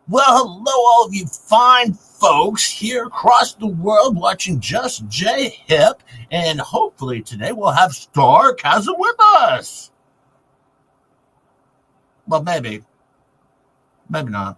Well, hello, all of you fine folks here across the world watching Just J Hip, and hopefully today we'll have Star Chasm with us. Well, maybe not.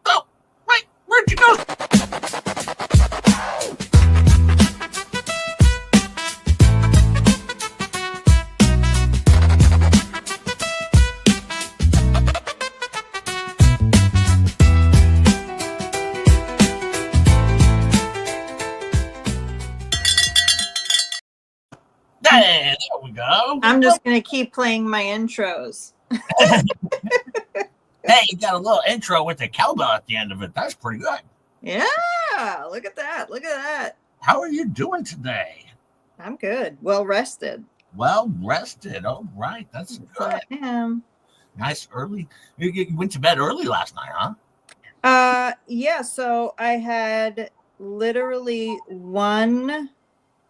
Oh, wait, where'd you go? Hey, there we go. I'm just going to keep playing my intros. Hey, you got a little intro with the cowbell at the end of it. That's pretty good. Yeah, look at that. Look at that. How are you doing today? I'm good. Well rested. Well rested. All right. That's good. I am. Nice early. You went to bed early last night, huh? Yeah, so I had literally one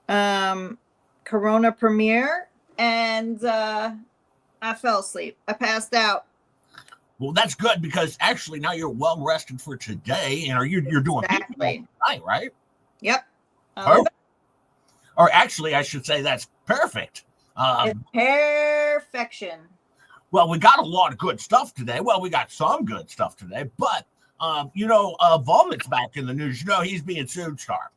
Corona premiere and I fell asleep. I passed out. Well, that's good because actually now you're well rested for today, and you're doing Exactly. tonight, right? Yep. Or actually, I should say that's perfect. It's perfection. Well, we got a lot of good stuff today. Well, we got some good stuff today, but Volmit's back in the news. You know, he's being sued, Star.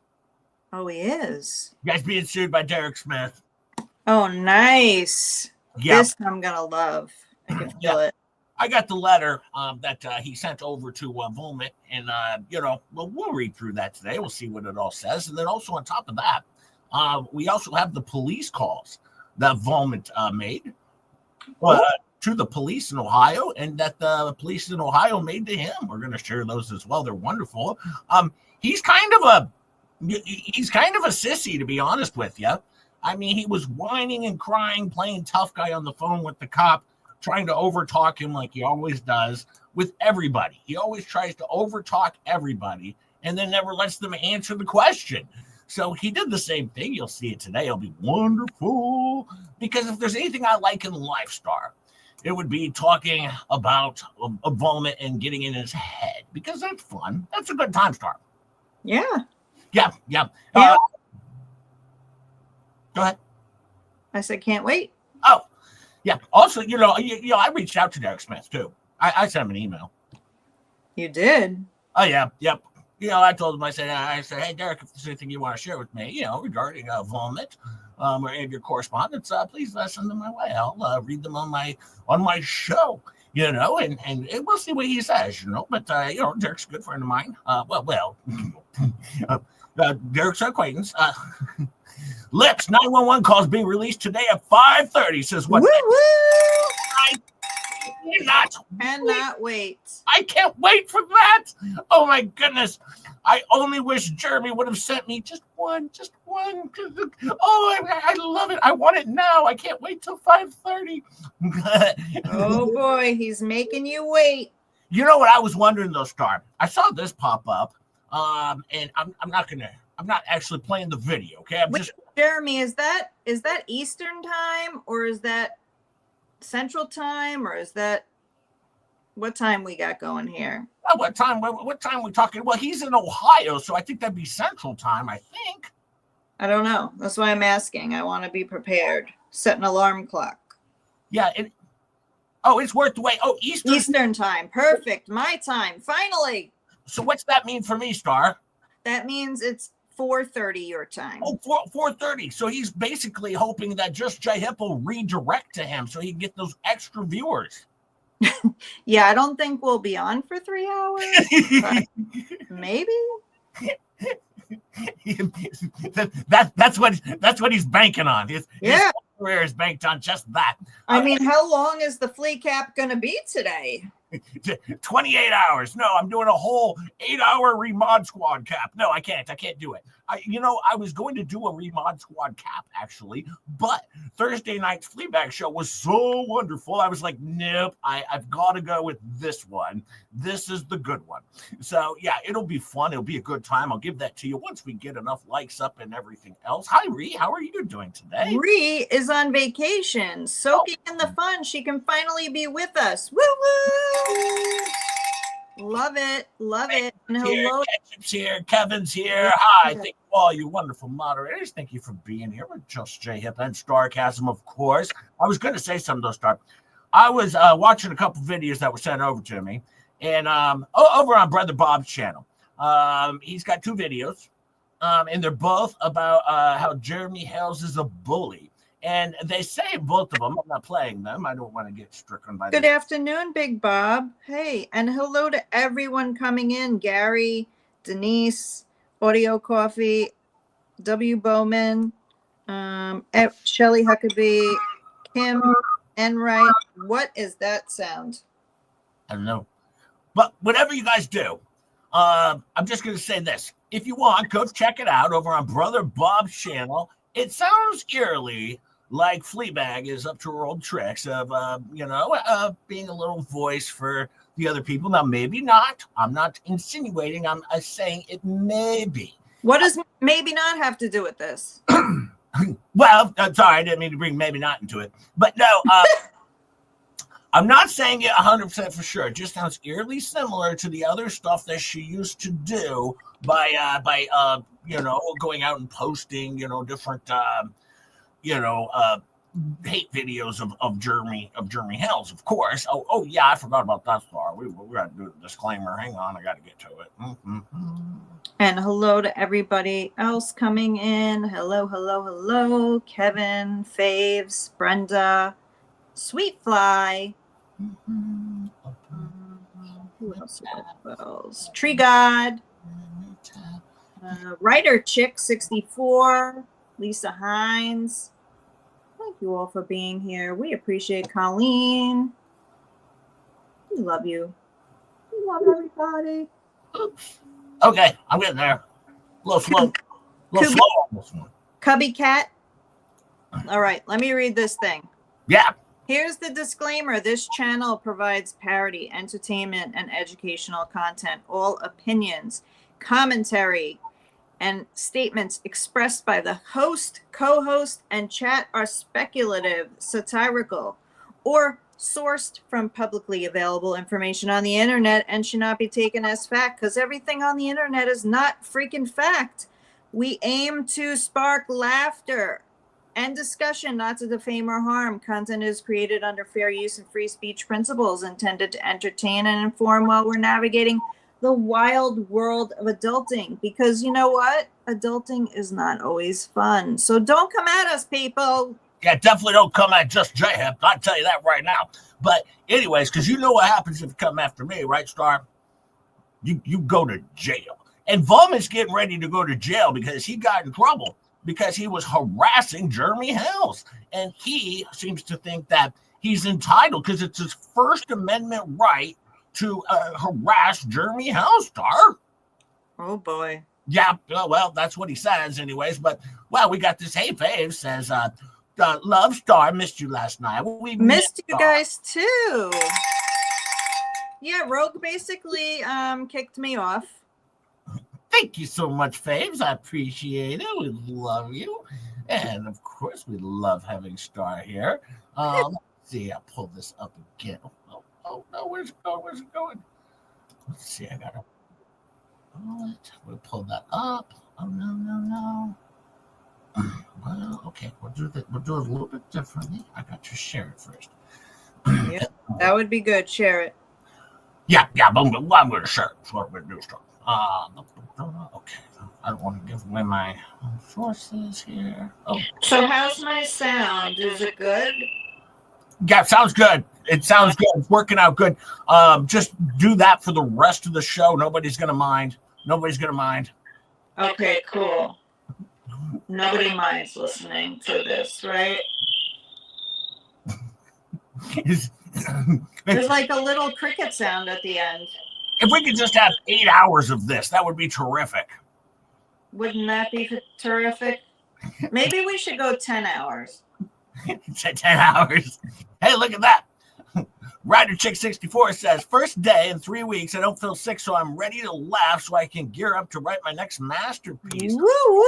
Oh, he is. He's being sued by Derek Smith. Oh, nice. Yeah. This I'm gonna love. I can feel it. I got the letter that he sent over to Volmit, and we'll read through that today. We'll see what it all says, and then also on top of that, we also have the police calls that Volmit made to the police in Ohio, and that the police in Ohio made to him. We're going to share those as well. They're wonderful. He's kind of a sissy, to be honest with you. I mean, he was whining and crying, playing tough guy on the phone with the cop, trying to overtalk him like he always does with everybody. He always tries to overtalk everybody and then never lets them answer the question. So he did the same thing. You'll see it today. It'll be wonderful. Because if there's anything I like in life, Star, it would be talking about a vomit and getting in his head. Because that's fun. That's a good time, Star. Yeah. Yeah. Yeah. Go ahead. I said, can't wait. Oh, yeah. Also, I reached out to Derek Smith, too. I sent him an email. You did? Oh, yeah. Yep. I told him, I said, hey, Derek, if there's anything you want to share with me, regarding Vomit or any of your correspondence, please send them my way. I'll read them on my show, and we'll see what he says, But, Derek's a good friend of mine. Derek's an acquaintance. Lips 911 calls being released today at 5:30. Says what? Woo! I cannot wait. I can't wait for that. Oh my goodness! I only wish Jeremy would have sent me just one. Oh, I love it. I want it now. I can't wait till 5:30. Oh boy, he's making you wait. You know what I was wondering though, Star? I saw this pop up, and I'm not actually playing the video. Okay, Jeremy, is that Eastern time or is that Central time or is that what time we got going here? Well, what time we talking? Well, he's in Ohio, so I think that'd be Central time. I think. I don't know. That's why I'm asking. I want to be prepared. Set an alarm clock. Yeah. It's worth the wait. Oh, Eastern time. Perfect. My time. Finally. So what's that mean for me, Star? That means it's 4:30 your time. Oh, 4:30. So he's basically hoping that Just J Hip will redirect to him so he can get those extra viewers. Yeah, I don't think we'll be on for 3 hours. But maybe. That's what he's banking on. His career is banked on just that. I mean, how long is the flea cap going to be today? 28 hours. No, I'm doing a whole 8-hour remod squad cap. No, I can't do it. I was going to do a remod squad cap actually, but Thursday night's Fleabag show was so wonderful. I was like, nope, I've got to go with this one. This is the good one. So yeah, it'll be fun. It'll be a good time. I'll give that to you once we get enough likes up and everything else. Hi, Ree. How are you doing today? Ree is on vacation, soaking in the fun. She can finally be with us. Woo woo! Love it. And hello. Ketchup's here. Kevin's here. Hi. Thank you all, you wonderful moderators. Thank you for being here with Just J Hip and Starcasm, of course. I was going to say something, though, Star. I was watching a couple videos that were sent over to me, and over on Brother Bob's channel. He's got 2 videos, and they're both about how Jeremy Hales is a bully. And they say both of them. I'm not playing them. I don't want to get stricken by Good afternoon, Big Bob. Hey, and hello to everyone coming in. Gary, Denise, Audio Coffee, W. Bowman, Shelly Huckabee, Kim Enright. What is that sound? I don't know. But whatever you guys do, I'm just going to say this. If you want, go check it out over on Brother Bob's channel. It sounds eerily like Fleabag is up to her old tricks of, being a little voice for the other people. Now, maybe not. I'm not insinuating. I'm saying it may be. What does maybe not have to do with this? Well, sorry, I didn't mean to bring maybe not into it. But no, I'm not saying it 100% for sure. It just sounds eerily similar to the other stuff that she used to do by going out and posting, different hate videos of Jeremy Hales, of course. Oh yeah, I forgot about that Star. We got to do the disclaimer. Hang on, I got to get to it. Mm-hmm. And hello to everybody else coming in. Hello. Kevin, Faves, Brenda, Sweet Fly. Mm-hmm. Who else? Tree God. Writer Chick 64. Lisa Hines. Thank you all for being here. We appreciate Colleen. We love you. We love everybody. Oops. Okay, I'm getting there. A little slow. On this one. Cubby Cat. All right, let me read this thing. Yeah. Here's the disclaimer. This channel provides parody, entertainment, and educational content. All opinions, commentary, and statements expressed by the host, co-host, and chat are speculative, satirical, or sourced from publicly available information on the internet and should not be taken as fact, because everything on the internet is not freaking fact. We aim to spark laughter and discussion, not to defame or harm. Content is created under fair use and free speech principles, intended to entertain and inform while we're navigating the wild world of adulting, because you know what? Adulting is not always fun. So don't come at us, people. Yeah, definitely don't come at Just J-Hip. I'll tell you that right now. But anyways, because you know what happens if you come after me, right, Star? You go to jail. And Volman's getting ready to go to jail because he got in trouble because he was harassing Jeremy Hales. And he seems to think that he's entitled because it's his First Amendment right to harass Jeremy Hales, Star. Oh, boy. Yeah, well, that's what he says anyways. But, well, we got this Hey Fave says, love Star, missed you last night. We missed you guys, too. Yeah, Rogue basically kicked me off. Thank you so much, Faves. I appreciate it. We love you. And, of course, we love having Star here. Let's see. I'll pull this up again. Oh, no, where's it going? Where's it going? Let's see. I got to we'll pull that up. Oh, no. Well, okay. We'll do it a little bit differently. I got to share it first. Yeah, that would be good. Share it. Yeah, I'm going to share it. That's what we're going to do, Star. Okay. I don't want to give away my sources here. Oh. So how's my sound? Is it good? Yeah, it sounds good. It sounds good. It's working out good. Just do that for the rest of the show. Nobody's going to mind. Okay, cool. Nobody minds listening to this, right? There's like a little cricket sound at the end. If we could just have 8 hours of this, that would be terrific. Wouldn't that be terrific? Maybe we should go 10 hours. 10 hours. Hey, look at that. Rider Chick 64 says, first day in 3 weeks, I don't feel sick, so I'm ready to laugh so I can gear up to write my next masterpiece. Woo-woo!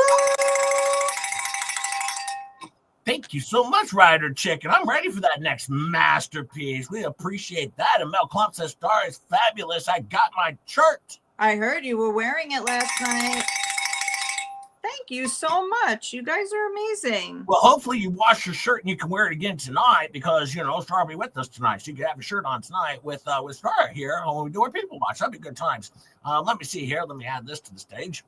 Thank you so much, Rider Chick, and I'm ready for that next masterpiece. We appreciate that. And Mel Klump says, Star is fabulous. I got my shirt. I heard you were wearing it last night. Thank you so much. You guys are amazing. Well, hopefully you wash your shirt and you can wear it again tonight because, you know, Star will be with us tonight. So you can have your shirt on tonight with Star here when we do our people watch. That'd be good times. Let me see here. Let me add this to the stage.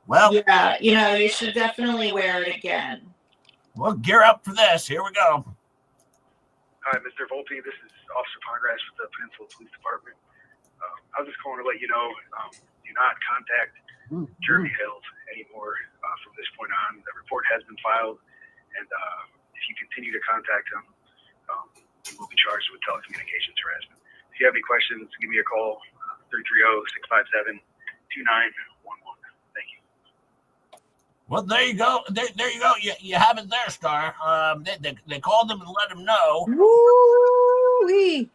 Well, yeah, you know, you should definitely wear it again. Well, gear up for this. Here we go. Hi, Mr. Volpe. This is Officer Pongrass with the Peninsula Police Department. I was just calling to let you know, do not contact Jeremy Hills anymore from this point on. The report has been filed, and if you continue to contact him, you will be charged with telecommunications harassment. If you have any questions, give me a call, 330-657-2911. Thank you. Well, there you go. There you go. You have it there, Star. They called him and let him know. Woo-wee.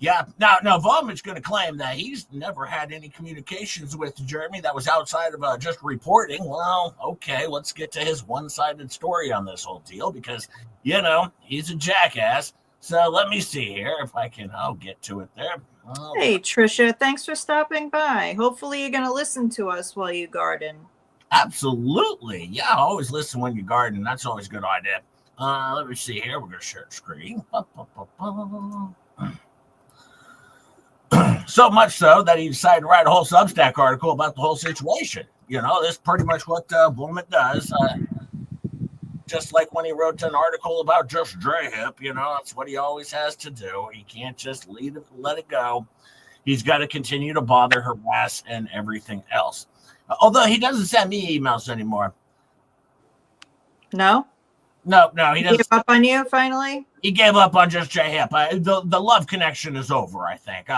Yeah. Now, Volman's going to claim that he's never had any communications with Jeremy that was outside of just reporting. Well, okay, let's get to his one-sided story on this whole deal because, you know, he's a jackass. So let me see here if I can. I'll get to it there. Hey, Trisha, thanks for stopping by. Hopefully you're going to listen to us while you garden. Absolutely. Yeah, always listen when you garden. That's always a good idea. Let me see here. We're going to share the screen. So much so that he decided to write a whole Substack article about the whole situation. You know, that's pretty much what Blumit does. Just like when he wrote an article about just Dre Hip, you know, that's what he always has to do. He can't just let it go. He's got to continue to bother, harass, and everything else. Although he doesn't send me emails anymore. No, he doesn't. He gave up on you finally? He gave up on just J Hip. The love connection is over, I think.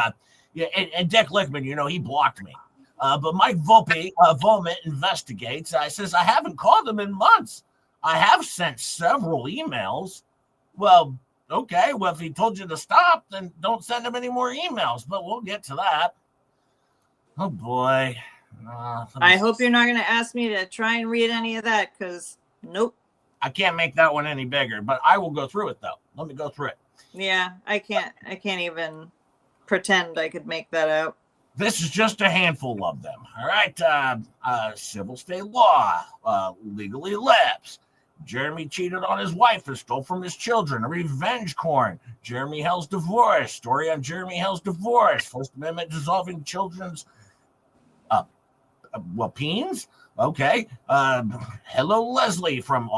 Yeah, and Dick Lickman, you know, he blocked me. But Mike Volman investigates. I says, I haven't called him in months. I have sent several emails. Well, okay. Well, if he told you to stop, then don't send him any more emails. But we'll get to that. Oh, boy. I hope you're not going to ask me to try and read any of that because, nope. I can't make that one any bigger, but I will go through it, though. Let me go through it. Yeah, I can't even pretend I could make that out. This is just a handful of them. All right. Civil state law, legally lips. Jeremy cheated on his wife and stole from his children. A revenge corn. Jeremy Hill's divorce. Story on Jeremy Hill's divorce. First Amendment dissolving children's peens. Okay. Hello, Leslie from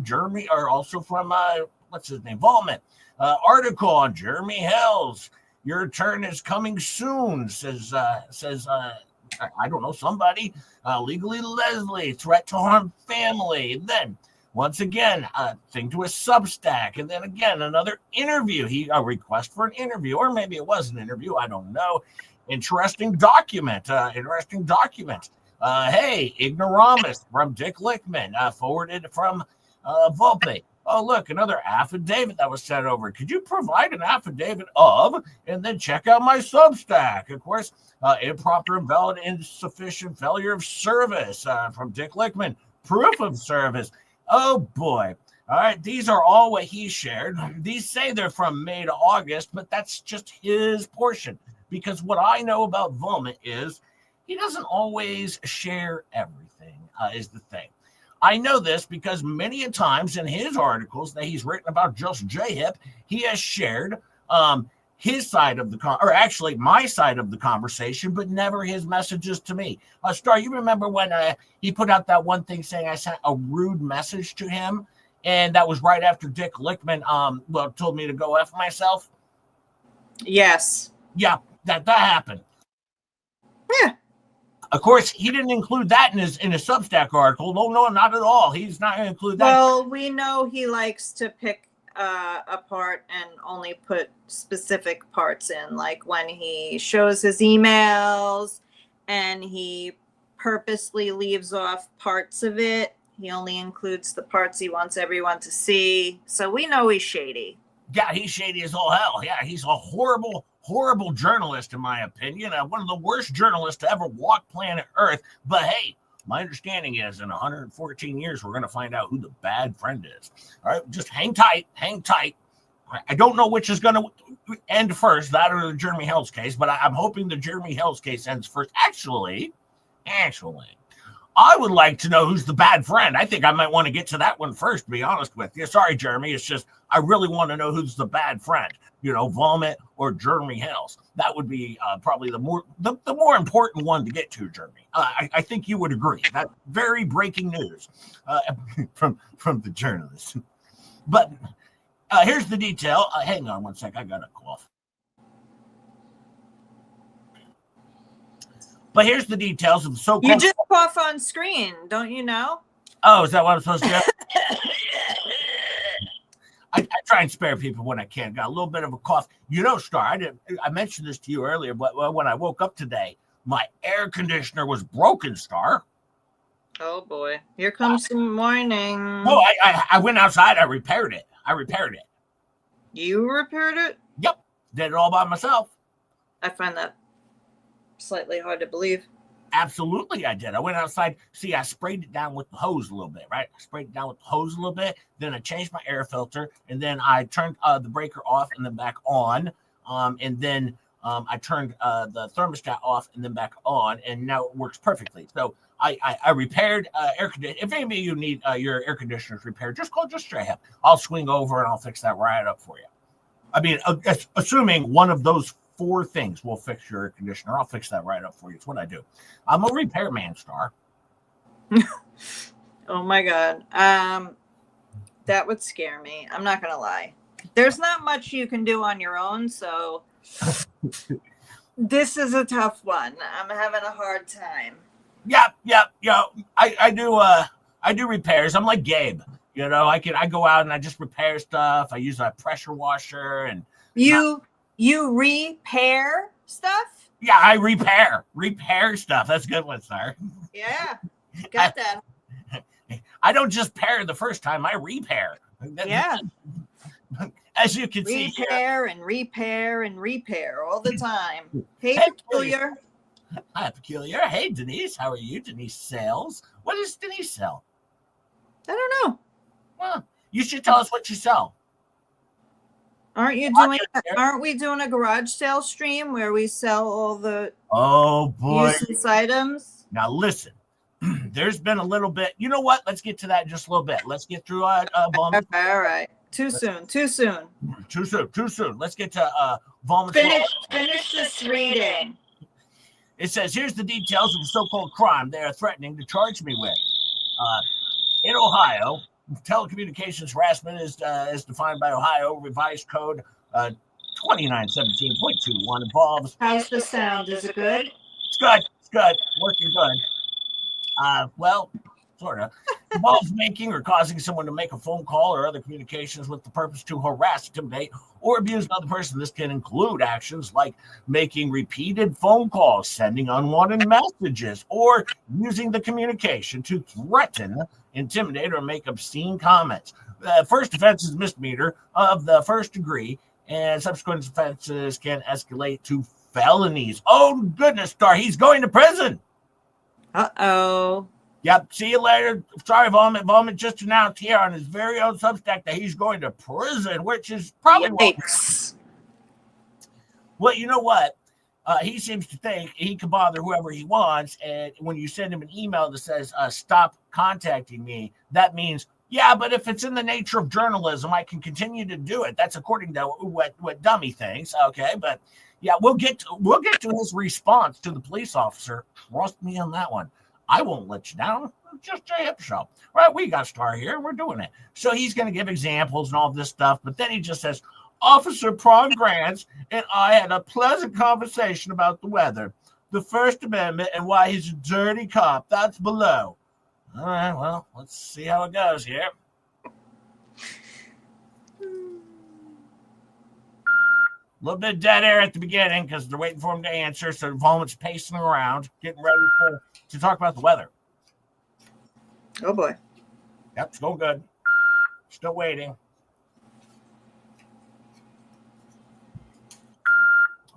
Jeremy, or also from what's his name? Volman. Article on Jeremy Hills. Your turn is coming soon, says I don't know, somebody. Legally Leslie, threat to harm family. Then once again, thing to a Substack, and then again another interview. A request for an interview, or maybe it was an interview. I don't know. Interesting document. Hey, ignoramus from Dick Lickman, forwarded from Volpe. Oh, look, another affidavit that was sent over. Could you provide an affidavit of, and then check out my Substack? Of course, improper, invalid, insufficient failure of service from Dick Lickman. Proof of service. Oh, boy. All right, these are all what he shared. These say they're from May to August, but that's just his portion. Because what I know about Volman is he doesn't always share everything, is the thing. I know this because many a times in his articles that he's written about just J-Hip, he has shared his side of my side of the conversation, but never his messages to me. Star, you remember when he put out that one thing saying I sent a rude message to him, and that was right after Dick Lickman told me to go F myself? Yes. Yeah, that happened. Yeah. Of course, he didn't include that in his Substack article. No, not at all. He's not going to include that. Well, we know he likes to pick a part and only put specific parts in, like when he shows his emails and he purposely leaves off parts of it. He only includes the parts he wants everyone to see. So we know he's shady. Yeah, he's shady as all hell. Yeah, he's a horrible, horrible journalist, in my opinion. One of the worst journalists to ever walk planet Earth. But hey, my understanding is in 114 years, we're going to find out who the bad friend is. All right, just hang tight, hang tight. I don't know which is going to end first, that or the Jeremy Hells case, but I'm hoping the Jeremy Hells case ends first. Actually, I would like to know who's the bad friend. I think I might want to get to that one first, to be honest with you. Sorry, Jeremy. It's just I really want to know who's the bad friend. Vomit or Jeremy Hells. That would be probably the more important one to get to, Jeremy. I think you would agree. That's very breaking news from the journalist. But here's the detail. Hang on one sec. I got a cough. But here's the details of the so-called... You just cough on screen, don't you know? Oh, is that what I'm supposed to do? I try and spare people when I can. Got a little bit of a cough. Star, I mentioned this to you earlier, but when I woke up today, my air conditioner was broken, Star. Oh, boy. Here comes some warning. Oh, I went outside. I repaired it. You repaired it? Yep. Did it all by myself. I find that slightly hard to believe. Absolutely, I did. I went outside. See, I sprayed it down with the hose a little bit, right? Then I changed my air filter, and then I turned the breaker off and then back on. And then I turned the thermostat off and then back on, and now it works perfectly. So I repaired air conditioner. If any of you need your air conditioners repaired, just call Just Stray Up. I'll swing over and I'll fix that right up for you. I mean, assuming one of those 4 things will fix your air conditioner. I'll fix that right up for you. It's what I do. I'm a repairman, Star. Oh my God. That would scare me. I'm not going to lie. There's not much you can do on your own. So this is a tough one. I'm having a hard time. Yep. I do repairs. I'm like Gabe. I go out and I just repair stuff. I use a pressure washer and You repair stuff? Yeah, I repair stuff. That's a good one, sir. Yeah, got that. I don't just pair the first time. I repair. Yeah. As you can see here. Repair all the time. Hey, Peculiar. Hi, Peculiar. Hey, Denise. How are you? Denise Sales. What does Denise sell? I don't know. Well, you should tell us what you sell. Aren't we doing a garage sale stream where we sell all the useless items? Now listen, there's been a little bit. You know what? Let's get to that in just a little bit. Let's get through vomit. All right. Too soon. Let's get to vomit. Finish this reading. It says, here's the details of the so-called crime they are threatening to charge me with. In Ohio, telecommunications harassment is defined by Ohio Revised Code 2917.21 involves. How's the sound? Is it good? It's good. Working good. Well, sort of. Involves making or causing someone to make a phone call or other communications with the purpose to harass, intimidate, or abuse another person. This can include actions like making repeated phone calls, sending unwanted messages, or using the communication to threaten, intimidate, or make obscene comments. The first offense is misdemeanor of the first degree, and subsequent offenses can escalate to felonies. Oh, goodness, Star, he's going to prison. Uh-oh. Yep, see you later. Sorry, Vomit. Vomit just announced here on his very own Substack that he's going to prison, which is probably... Yikes. Well, you know what? He seems to think he can bother whoever he wants, and when you send him an email that says, stop contacting me, that means, yeah, but if it's in the nature of journalism, I can continue to do it. That's according to what Dummy thinks, okay? But, yeah, we'll get to his response to the police officer. Trust me on that one. I won't let you down. Just a hip show. Right, we got Star here, and we're doing it. So he's going to give examples and all this stuff, but then he just says, Officer Prawn Grants and I had a pleasant conversation about the weather. the First Amendment and why he's a dirty cop. That's below. All right, well, let's see how it goes here. A little bit of dead air at the beginning because they're waiting for him to answer. So Volmit's pacing around, getting ready to talk about the weather. Oh, boy. Yep, it's going good. Still waiting.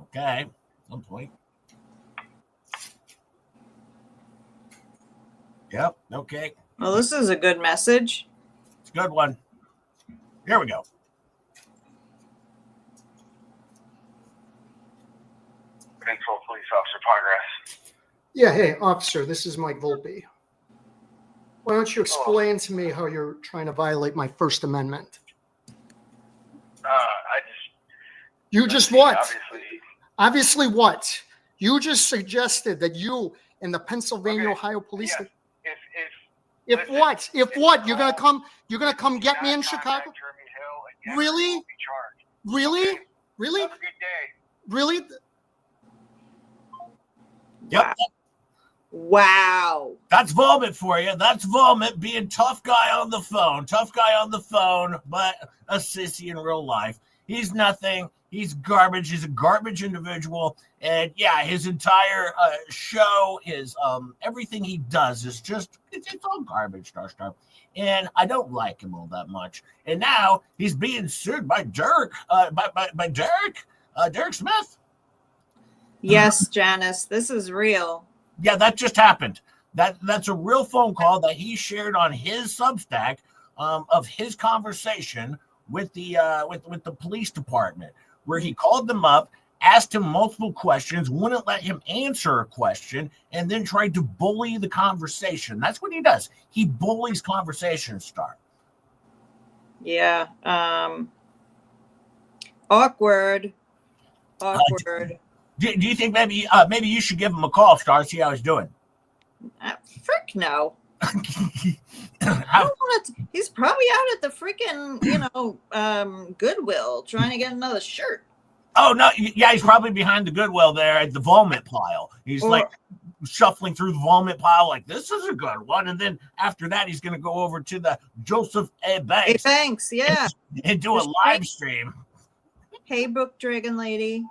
Okay, some point. Yep, okay. Well, this is a good message. It's a good one. Here we go. Pencil police officer progress. Yeah, hey, officer, this is Mike Volpe. Why don't you explain to me how you're trying to violate my First Amendment? You just what? Obviously what? You just suggested that you and the Pennsylvania, Ohio police. Yeah. If what? If what? You're gonna come get me in Chicago? Really? Really? Really? Have a good day. Really? Yep. Wow. That's Vomit for you. That's Vomit being tough guy on the phone. Tough guy on the phone, but a sissy in real life. He's nothing. He's garbage. He's a garbage individual. And yeah, his entire show, his everything he does is just, it's all garbage, Star. And I don't like him all that much. And now he's being sued by Dirk, by Derek Smith. Yes, Janice, this is real. Yeah, that just happened. That's a real phone call that he shared on his Substack of his conversation with the police department, where he called them up, asked him multiple questions, wouldn't let him answer a question, and then tried to bully the conversation. That's what he does. He bullies conversation, Star. Yeah. Awkward. Do you think maybe you should give him a call, Star, see how he's doing? Frick no. He's probably out at the freaking, Goodwill trying to get another shirt. Oh, no. Yeah, he's probably behind the Goodwill there at the vomit pile. He's like shuffling through the vomit pile like, this is a good one. And then after that, he's going to go over to the Joseph A. Banks. Yeah. And do a live stream. Hey, Book Dragon Lady.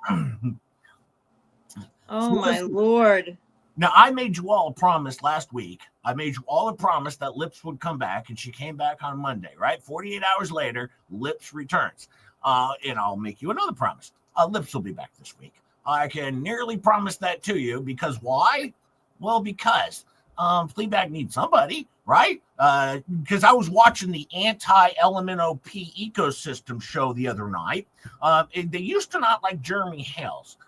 Oh, my Lord. Now, I made you all a promise last week. I made you all a promise that Lips would come back, and she came back on Monday, right? 48 hours later, Lips returns. And I'll make you another promise. Lips will be back this week. I can nearly promise that to you because why? Well, because Fleabag needs somebody, right? Because I was watching the anti-Element OP ecosystem show the other night. They used to not like Jeremy Hales.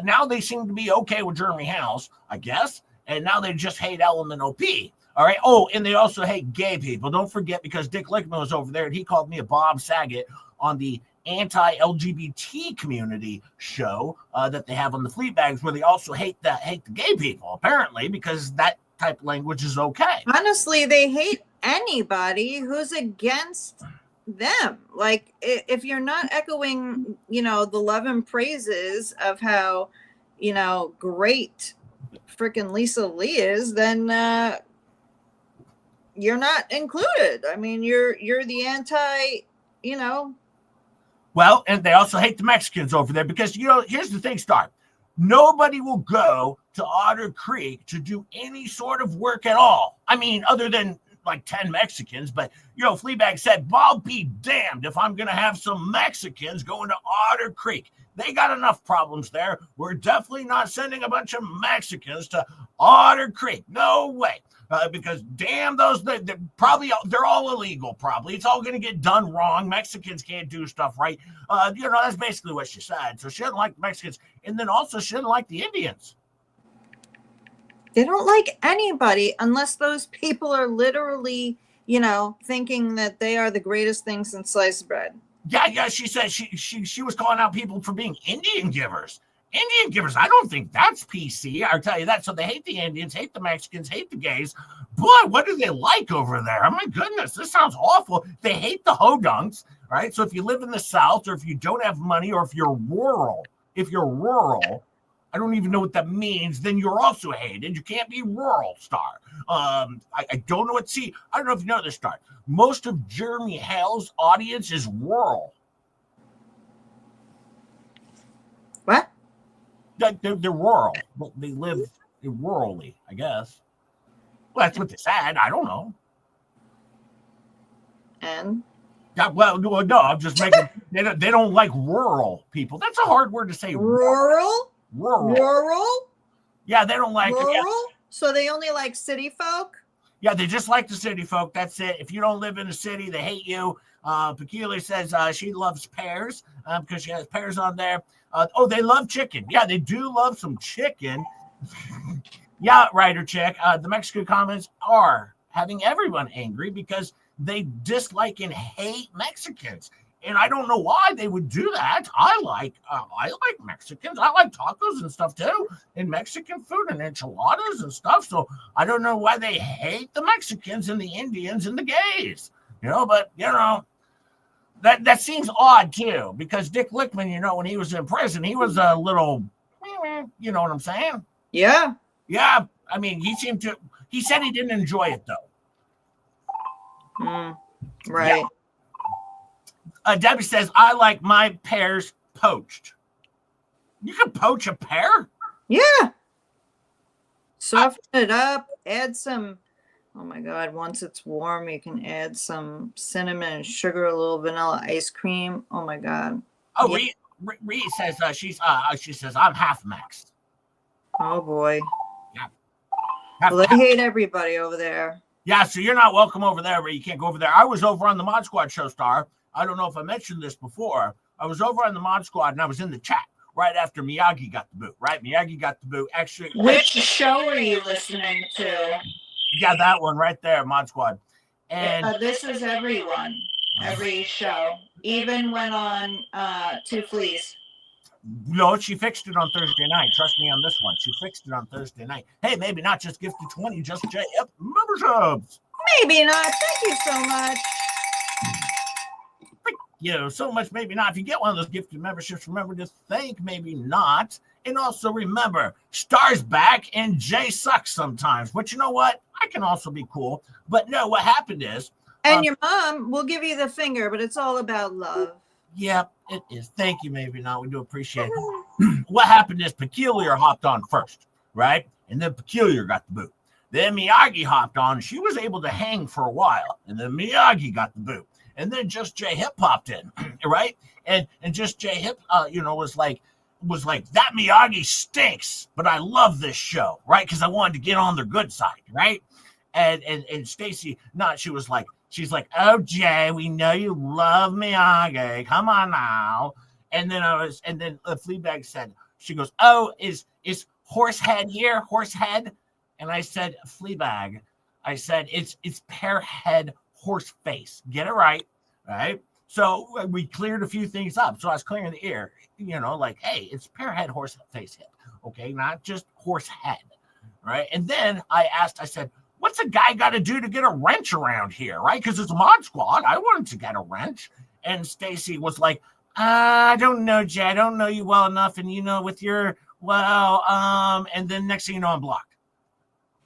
Now they seem to be okay with Jeremy House, I guess. And now they just hate Element OP. All right. Oh, and they also hate gay people. Don't forget, because Dick Lickman was over there and he called me a Bob Saget on the anti-LGBT community show that they have on the Fleabags, where they also hate the gay people, apparently, because that type of language is okay. Honestly, they hate anybody who's against them. Like, if you're not echoing, the love and praises of how, great freaking Lisa Lee is, then you're not included. I mean, you're the anti, Well, and they also hate the Mexicans over there because, here's the thing, Star. Nobody will go to Otter Creek to do any sort of work at all. I mean, other than like 10 Mexicans, but Fleabag said, I'll be damned if I'm going to have some Mexicans going to Otter Creek. They got enough problems there. We're definitely not sending a bunch of Mexicans to Otter Creek. No way. Because damn those, they're all illegal. Probably it's all going to get done wrong. Mexicans can't do stuff right. That's basically what she said. So she didn't like the Mexicans, and then also she didn't like the Indians. They don't like anybody unless those people are literally, thinking that they are the greatest thing since sliced bread. Yeah. She said she was calling out people for being Indian givers. Indian givers, I don't think that's PC. I'll tell you that. So they hate the Indians, hate the Mexicans, hate the gays. Boy, what do they like over there? Oh my goodness, this sounds awful. They hate the hodunks, right? So if you live in the South, or if you don't have money, or if you're rural, I don't even know what that means, then you're also hated. You can't be rural, Star. I don't know what, see, I don't know if you know this, Star. Most of Jeremy Hale's audience is rural. What? They're rural. They live rurally, I guess. Well, that's what they said. I don't know. And? Yeah, well, no, I'm just making, they don't like rural people. That's a hard word to say. Rural? Rural. Yeah, they don't like rural. Yeah. So they only like city folk. Yeah, they just like the city folk. That's it. If you don't live in a city, they hate you. Peculiar says she loves pears because she has pears on there. They love chicken. Yeah, they do love some chicken. Yeah, writer chick. The Mexican comments are having everyone angry because they dislike and hate Mexicans. And I don't know why they would do that. I like Mexicans. I like tacos and stuff too, and Mexican food and enchiladas and stuff. So I don't know why they hate the Mexicans and the Indians and the gays. But that seems odd too, because Dick Lickman, when he was in prison, he was a little, you know what I'm saying? Yeah. Yeah. I mean, he said he didn't enjoy it though. Right. Yeah. Debbie says, I like my pears poached. You can poach a pear? Yeah. Soften it up. Add some, oh my God, once it's warm, you can add some cinnamon and sugar, a little vanilla ice cream. Oh my God. Oh, yeah. Ree says she says, I'm half Mex. Oh boy. Yeah. Well, they hate everybody over there. Yeah, so you're not welcome over there, Ree. You can't go over there. I was over on the Mod Squad show, Star. I don't know if I mentioned this before. I was over on the Mod Squad and I was in the chat right after Miyagi got the boot, right? Miyagi got the boot. Actually, which show are you listening to? Yeah, that one right there, Mod Squad. And this is everyone, every show, even when on Two Fleas. No, she fixed it on Thursday night. Trust me on this one. She fixed it on Thursday night. Hey, maybe not just gifted 20, just JF memberships. Maybe not. Thank you so much. So much, maybe not. If you get one of those gifted memberships, remember to thank maybe not. And also remember, Star's back and Jay sucks sometimes. But you know what? I can also be cool. But no, what happened is. And your mom will give you the finger, but it's all about love. Yeah, it is. Thank you, maybe not. We do appreciate it. What happened is Peculiar hopped on first, right? And then Peculiar got the boot. Then Miyagi hopped on. She was able to hang for a while. And then Miyagi got the boot. And then Just J Hip popped in, right? And Just J Hip, was like, that Miyagi stinks, but I love this show, right? Because I wanted to get on their good side, right? And Stacy, she's like, oh Jay, we know you love Miyagi. Come on now. And then Fleabag said, she goes, oh, is Horsehead here? Horsehead? And I said, Fleabag. I said, it's Pearhead Horse Face. Get it right. Right. So we cleared a few things up. So I was clearing the air, hey, it's Pearhead Horse Face Hip. Okay. Not just horse head. Right. And then I said, what's a guy got to do to get a wrench around here? Right. Because it's a Mod Squad. I wanted to get a wrench. And Stacy was like, I don't know, Jay. I don't know you well enough. And, with your, and then next thing you know, I'm blocked.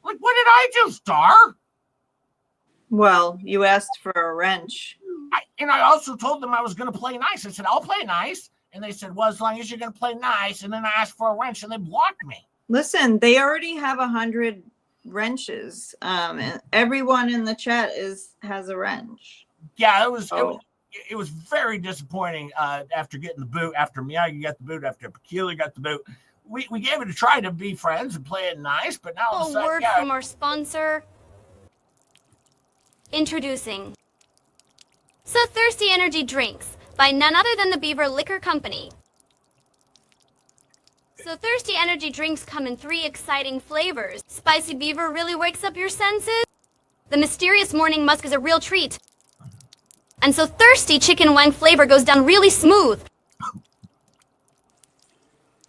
Like, what did I do, Star? Well, you asked for a wrench. I also told them I was going to play nice. I said, I'll play nice. And they said, well, as long as you're going to play nice. And then I asked for a wrench and they blocked me. Listen, they already have 100 wrenches. And everyone in the chat has a wrench. Yeah, it was very disappointing after getting the boot, after Miyagi got the boot, after Peculiar got the boot. We gave it a try to be friends and play it nice, but now all of a sudden, word from our sponsor. Introducing So Thirsty Energy Drinks by none other than the Beaver Liquor Company. So Thirsty Energy Drinks come in 3 exciting flavors. Spicy Beaver really wakes up your senses. The Mysterious Morning Musk is a real treat. And So Thirsty Chicken Wang flavor goes down really smooth.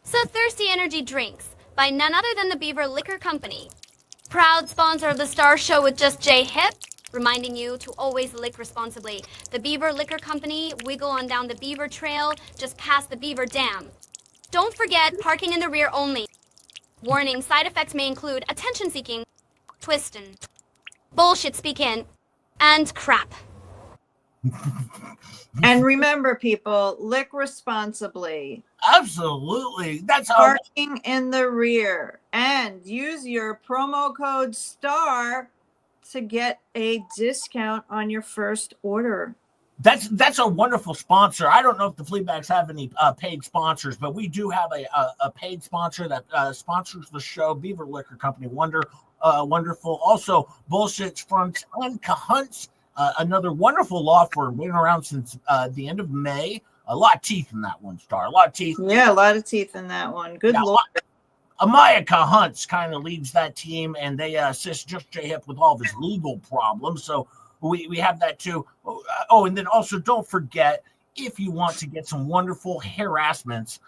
So Thirsty Energy Drinks by none other than the Beaver Liquor Company. Proud sponsor of the Star Show with Just J Hip. Reminding you to always lick responsibly. The Beaver Liquor Company, wiggle on down the Beaver Trail, just past the Beaver Dam. Don't forget parking in the rear only. Warning, side effects may include attention-seeking, twistin', bullshit speaking, and crap. And remember, people, lick responsibly. Absolutely. That's how. Parking in the rear. And use your promo code STAR to get a discount on your first order. That's a wonderful sponsor. I don't know if the flea bags have any paid sponsors, but we do have a paid sponsor that sponsors the show. Beaver Liquor Company, wonderful. Also, Bullshit Fronts and Cahunts, another wonderful law firm, been around since the end of May. A lot of teeth in that one, Star. A lot of teeth. Yeah, a lot of teeth in that one. Good Lord. Amaya Cahunts kind of leads that team, and they assist Just J Hip with all of his legal problems. So we have that too. Oh, and then also don't forget, if you want to get some wonderful harassments,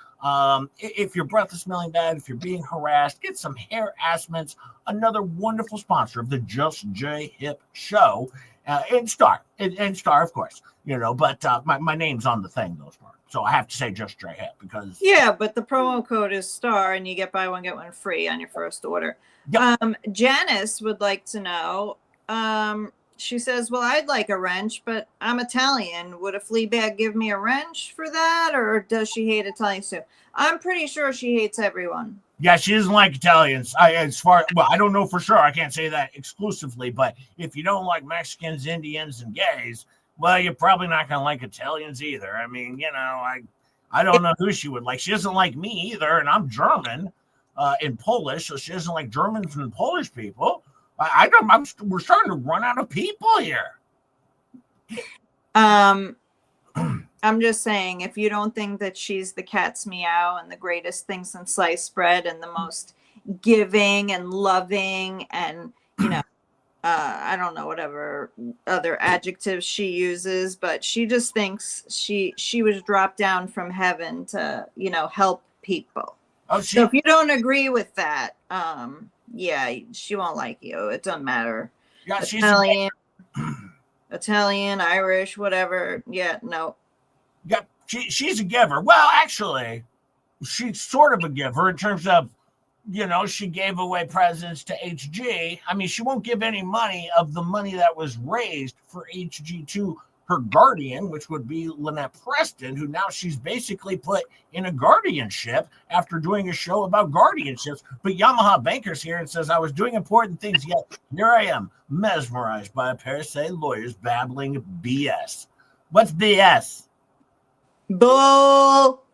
if your breath is smelling bad, if you're being harassed, get some harassments. Another wonderful sponsor of the Just J Hip show, and Star, of course, but my name's on the thing, though, Star. So I have to say Just J Hip because but the promo code is STAR, and you get buy one get one free on your first order. Yep. Janice would like to know. She says, well, I'd like a wrench, but I'm Italian. Would a flea bag give me a wrench for that? Or does she hate Italian soup? I'm pretty sure she hates everyone. Yeah, she doesn't like Italians. I don't know for sure. I can't say that exclusively, but if you don't like Mexicans, Indians, and gays, well, you're probably not going to like Italians either. I mean, I don't know who she would like. She doesn't like me either, and I'm German and Polish, so she doesn't like Germans and Polish people. We're starting to run out of people here. I'm just saying, if you don't think that she's the cat's meow and the greatest thing since sliced bread and the most giving and loving and, I don't know, whatever other adjectives she uses, but she just thinks she was dropped down from heaven to, help people. Oh, So if you don't agree with that, she won't like you. It doesn't matter. Yeah, Italian, Irish, whatever. Yeah, no. Yeah, she's a giver. Well, actually, she's sort of a giver in terms of, she gave away presents to HG. I mean, she won't give any money of the money that was raised for HG to her guardian, which would be Lynette Preston, who now she's basically put in a guardianship after doing a show about guardianships. But Yamaha Banker's here and says, I was doing important things, yet here I am, mesmerized by a pair of say lawyers babbling BS. What's BS? Bull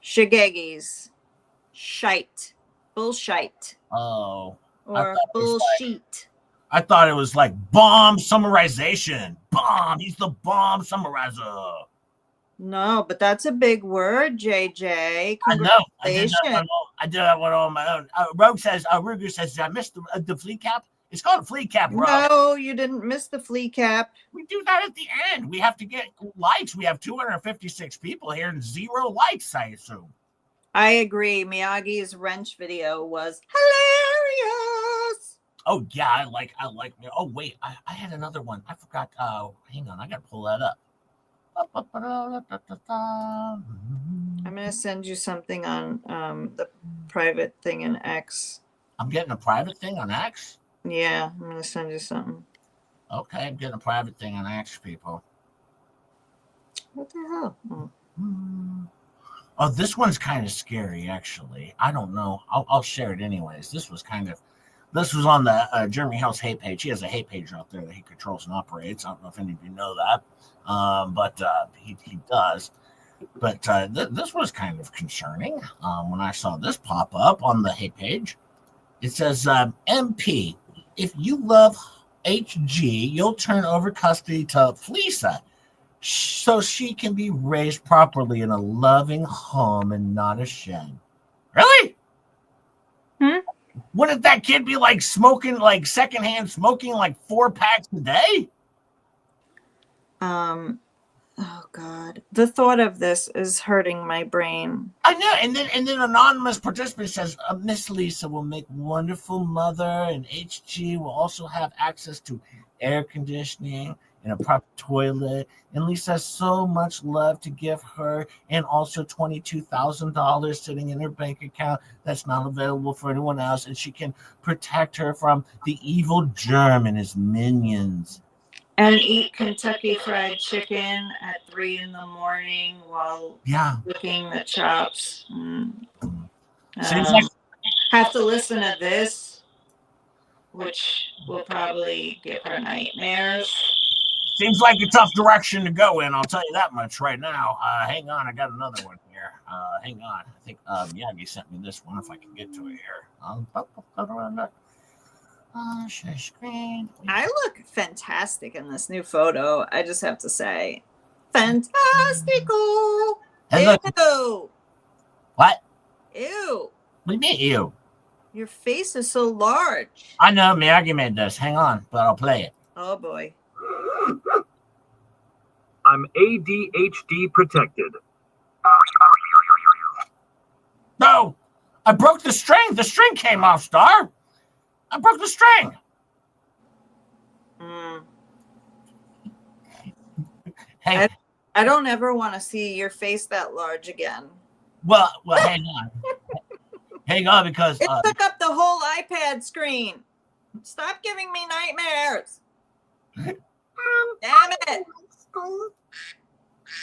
shigeggies. Shite. Bullshite. Oh. Or bullshit. I thought it was like bomb summarization. Bomb. He's the bomb summarizer. No, but that's a big word, JJ. I know. I did that one on my own. Ruger says, did I miss the flea cap? It's called a flea cap, bro. No, you didn't miss the flea cap. We do that at the end. We have to get likes. We have 256 people here and 0 likes, I assume. I agree. Miyagi's wrench video was hilarious. Oh yeah, I like. Oh wait, I had another one. I forgot. Hang on, I gotta pull that up. I'm gonna send you something on the private thing in X. I'm getting a private thing on X. Yeah, I'm gonna send you something. Okay, I'm getting a private thing on X, people. What the hell? Oh. Oh, this one's kind of scary, actually. I don't know. I'll share it anyways. This was on the Jeremy Hill's hate page. He has a hate page out there that he controls and operates. I don't know if any of you know that, but he does. But this was kind of concerning when I saw this pop up on the hate page. It says, MP, if you love HG, you'll turn over custody to Flea so she can be raised properly in a loving home and not a shed. Really? Wouldn't that kid be like smoking, like secondhand smoking, like 4 packs a day? Oh God, the thought of this is hurting my brain. I know. And then anonymous participant says, Miss Lisa will make wonderful mother, and HG will also have access to air conditioning in a proper toilet. And Lisa has so much love to give her, and also $22,000 sitting in her bank account that's not available for anyone else. And she can protect her from the evil germ and his minions. And eat Kentucky Fried Chicken at 3 a.m. while licking the chops. Seems like have to listen to this, which will probably give her nightmares. Seems like a tough direction to go in. I'll tell you that much right now. Hang on, I got another one here. Hang on, I think Miyagi sent me this one. If I can get to it here. Share screen. I look fantastic in this new photo. I just have to say, fantastical. Hey, look. Ew. What? Ew. What do you mean, ew? Your face is so large. I know Miyagi made this. Hang on, but I'll play it. Oh boy. I'm ADHD protected. No, I broke the string. The string came off, Star. I broke the string. Hey, I don't ever want to see your face that large again. Well, hang on. Hang on, because it took up the whole iPad screen. Stop giving me nightmares. Damn it.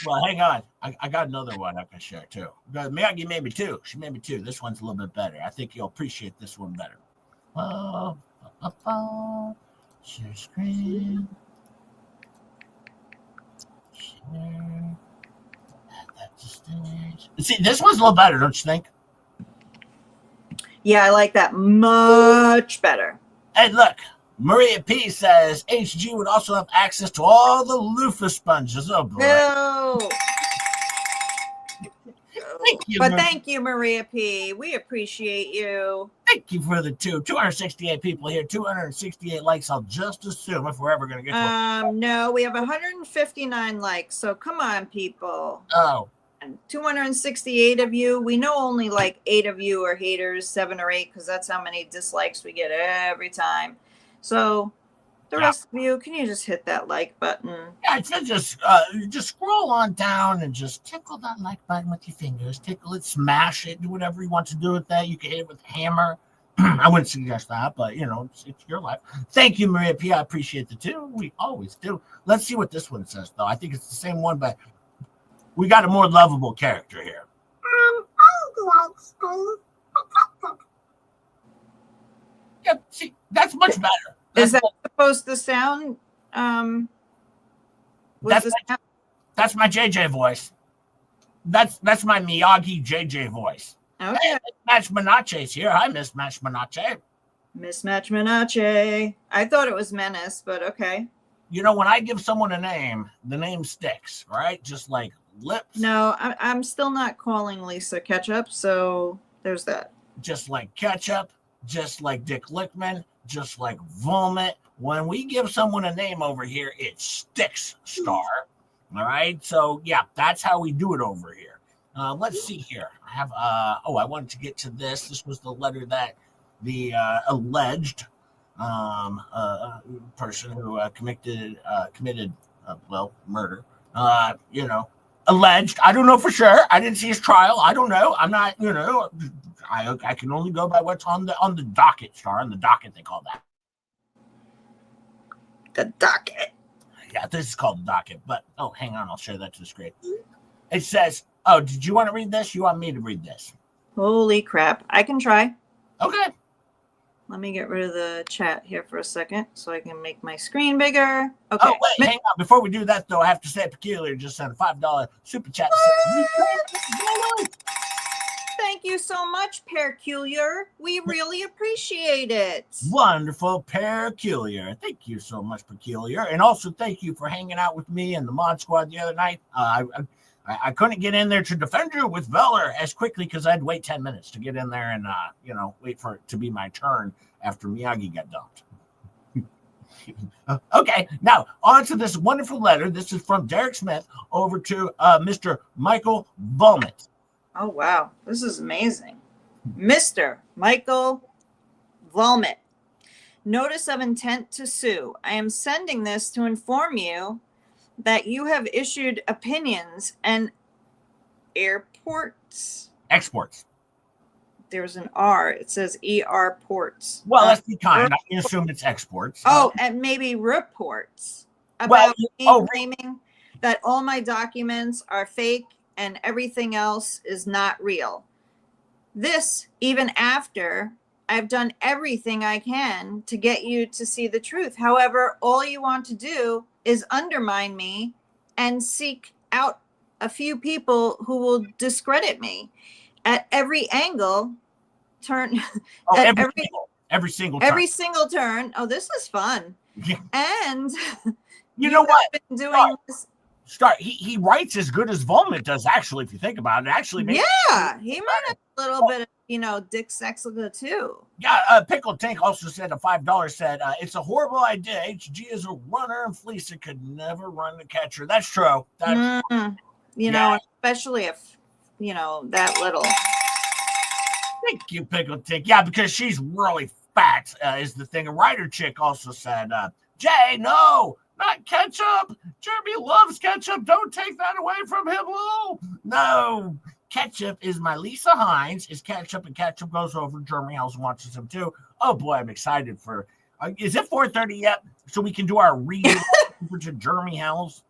Well, hang on. I got another one I can share too. Miyagi made me two. She made me two. This one's a little bit better. I think you'll appreciate this one better. Share screen. Share. Add that to stage. See, this one's a little better, don't you think? Yeah, I like that much better. Hey, look. Maria P says HG would also have access to all the loofah sponges. Oh, boy. No. Thank you, Maria. Maria P. We appreciate you. Thank you for the 268 people here, 268 likes. I'll just assume if we're ever going to get to no, we have 159 likes. So come on, people. Oh. 268 of you. We know only like 8 of you are haters, 7 or 8, because that's how many dislikes we get every time. So the rest of you, can you just hit that like button? Yeah, just scroll on down and just tickle that like button with your fingers. Tickle it, smash it, do whatever you want to do with that. You can hit it with a hammer. I wouldn't suggest that, but it's your life. Thank you, Maria P. I appreciate the 2. We always do. Let's see what this one says, though. I think it's the same one, but we got a more lovable character here. Yeah, see, that's much better. Is that supposed to sound? That's my JJ voice. That's my Miyagi JJ voice. Okay. Hey, Match Menache's here. Hi, Miss Match Menache. Miss Match Menache. I thought it was Menace, but okay. When I give someone a name, the name sticks, right? Just like lips. No, I'm still not calling Lisa Ketchup, so there's that. Just like ketchup, just like Dick Lickman, just like vomit. When we give someone a name over here, it sticks, Star. All right? So, yeah, that's how we do it over here. Let's see here. I have, I wanted to get to this. This was the letter that the alleged person who committed murder, alleged. I don't know for sure. I didn't see his trial. I don't know. I'm not, I can only go by what's on the docket, Star. On the docket, they call that. The docket. Yeah, this is called the docket. But, hang on. I'll share that to the screen. It says, did you want to read this? You want me to read this? Holy crap. I can try. Okay. Let me get rid of the chat here for a second so I can make my screen bigger. Okay. Oh, wait, hang on. Before we do that, though, I have to say Peculiar just sent a $5 super chat. Thank you so much, Peculiar. We really appreciate it. Wonderful, Peculiar. Thank you so much, Peculiar. And also thank you for hanging out with me and the Mod Squad the other night. I couldn't get in there to defend you with Veller as quickly because I had to wait 10 minutes to get in there and, wait for it to be my turn after Miyagi got dumped. Okay, now on to this wonderful letter. This is from Derek Smith over to Mr. Michael Volmet. Oh, wow. This is amazing. Mr. Michael Volmet. Notice of intent to sue. I am sending this to inform you that you have issued opinions and airports. Exports. There's an R. It says ER ports. Well, let's be kind. I can assume it's exports. And maybe reports Well, about me claiming that all my documents are fake and everything else is not real. This, even after I've done everything I can to get you to see the truth. However, all you want to do is undermine me and seek out a few people who will discredit me at every angle. Every single turn. Oh, this is fun. And you know what? Been doing this. He writes as good as Volman does, actually, if you think about it. Actually, he might have a little bit of, Dick Sexica too. Yeah, Pickle Tank also said a $5 said, it's a horrible idea. HG is a runner and Flea could never run the catcher. That's true. Especially if, that little. Thank you, Pickle Tank. Yeah, because she's really fat is the thing. A writer chick also said, Jay, no. Not ketchup. Jeremy loves ketchup. Don't take that away from him, Lou. No. Ketchup is my Lisa Hines. Is ketchup, and ketchup goes over. Jeremy House watches him too. Oh boy, I'm excited for. Is it 4:30 yet? So we can do our read over to Jeremy House.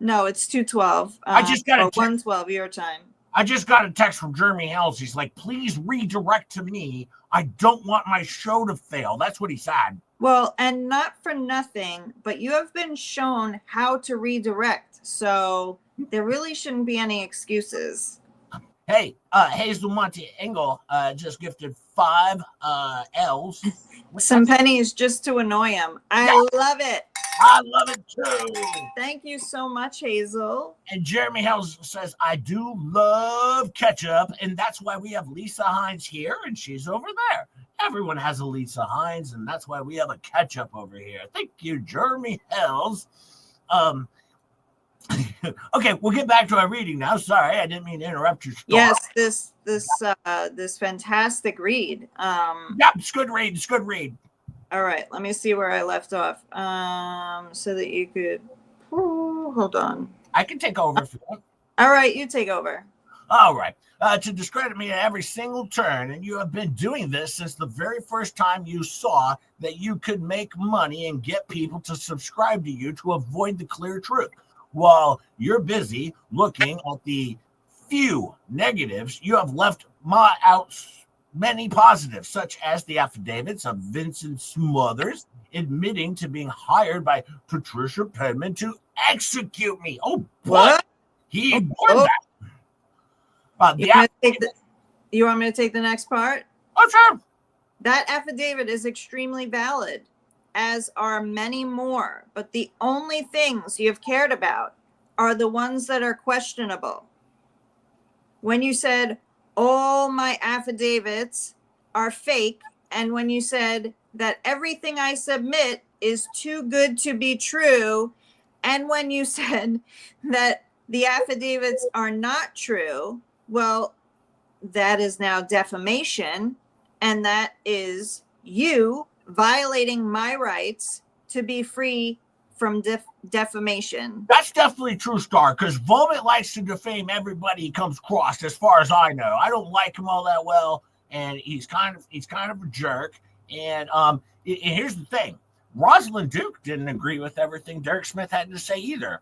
No, it's 2:12. I just got a 1:12 your time. I just got a text from Jeremy House. He's like, please redirect to me. I don't want my show to fail. That's what he said. Well, and not for nothing, but you have been shown how to redirect. So there really shouldn't be any excuses. Hey, Hazel Monte Engel just gifted 5 L's. Some pennies just to annoy him. I love it. I love it too. Thank you so much, Hazel. And Jeremy Hells says, I do love ketchup, and that's why we have Lisa Hines here, and she's over there. Everyone has a Lisa Hines, and that's why we have a ketchup over here. Thank you, Jeremy Hells. Okay, we'll get back to our reading now. Sorry, I didn't mean to interrupt your story. Yes, this fantastic read. Yeah, it's good read. It's good read. All right, let me see where I left off. So that you could hold on. I can take over if you want. All right, you take over. All right. To discredit me at every single turn, and you have been doing this since the very first time you saw that you could make money and get people to subscribe to you to avoid the clear truth. While you're busy looking at the few negatives, you have left out many positives, such as the affidavits of Vincent Smothers admitting to being hired by Patricia Penman to execute me. Oh, what? He ignored that. You want me to take the next part? Oh, sure. That affidavit is extremely valid, as are many more. But the only things you've cared about are the ones that are questionable. When you said, all my affidavits are fake, and when you said that everything I submit is too good to be true, and when you said that the affidavits are not true, well, that is now defamation, and that is you violating my rights to be free from defamation. That's definitely true, Star, because Volman likes to defame everybody he comes across, as far as I know. I don't like him all that well, and he's kind of a jerk. And here's the thing. Rosalind Duke didn't agree with everything Derek Smith had to say either.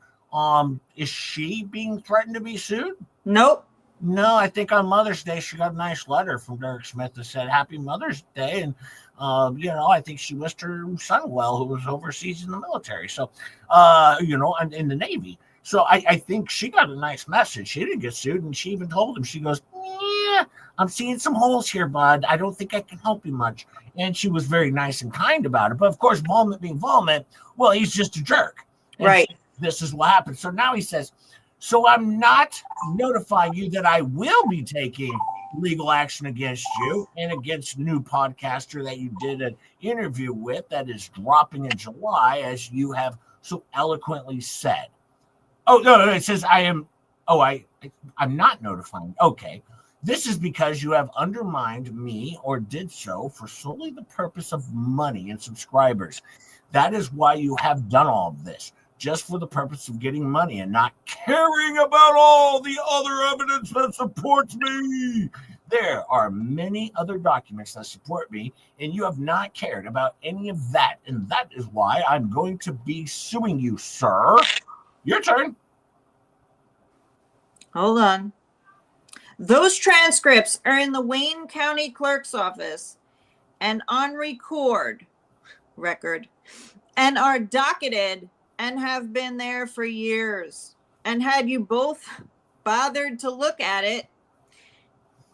Is she being threatened to be sued? Nope. No, I think on Mother's Day she got a nice letter from Derek Smith that said Happy Mother's Day, and I think she wished her son well, who was overseas in the military. So, and in the Navy. So I think she got a nice message. She didn't get sued, and she even told him, she goes, yeah, I'm seeing some holes here, bud. I don't think I can help you much. And she was very nice and kind about it. But of course, Volman being Volman, well, he's just a jerk. And right. This is what happened. So now he says, so I'm not notifying you that I will be taking legal action against you and against new podcaster that you did an interview with that is dropping in July, as you have so eloquently said. Oh, no, it says I'm not notifying. Okay. This is because you have undermined me or did so for solely the purpose of money and subscribers. That is why you have done all of this, just for the purpose of getting money and not caring about all the other evidence that supports me. There are many other documents that support me, and you have not cared about any of that. And that is why I'm going to be suing you, sir. Your turn. Hold on. Those transcripts are in the Wayne County Clerk's office and on record and are docketed and have been there for years. And had you both bothered to look at it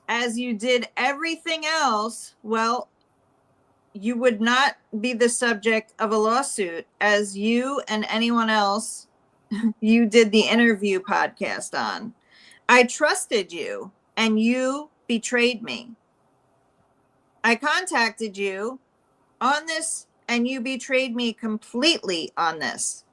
as you did everything else, well, you would not be the subject of a lawsuit as you and anyone else you did the interview podcast on. I trusted you and you betrayed me. I contacted you on this and you betrayed me completely on this.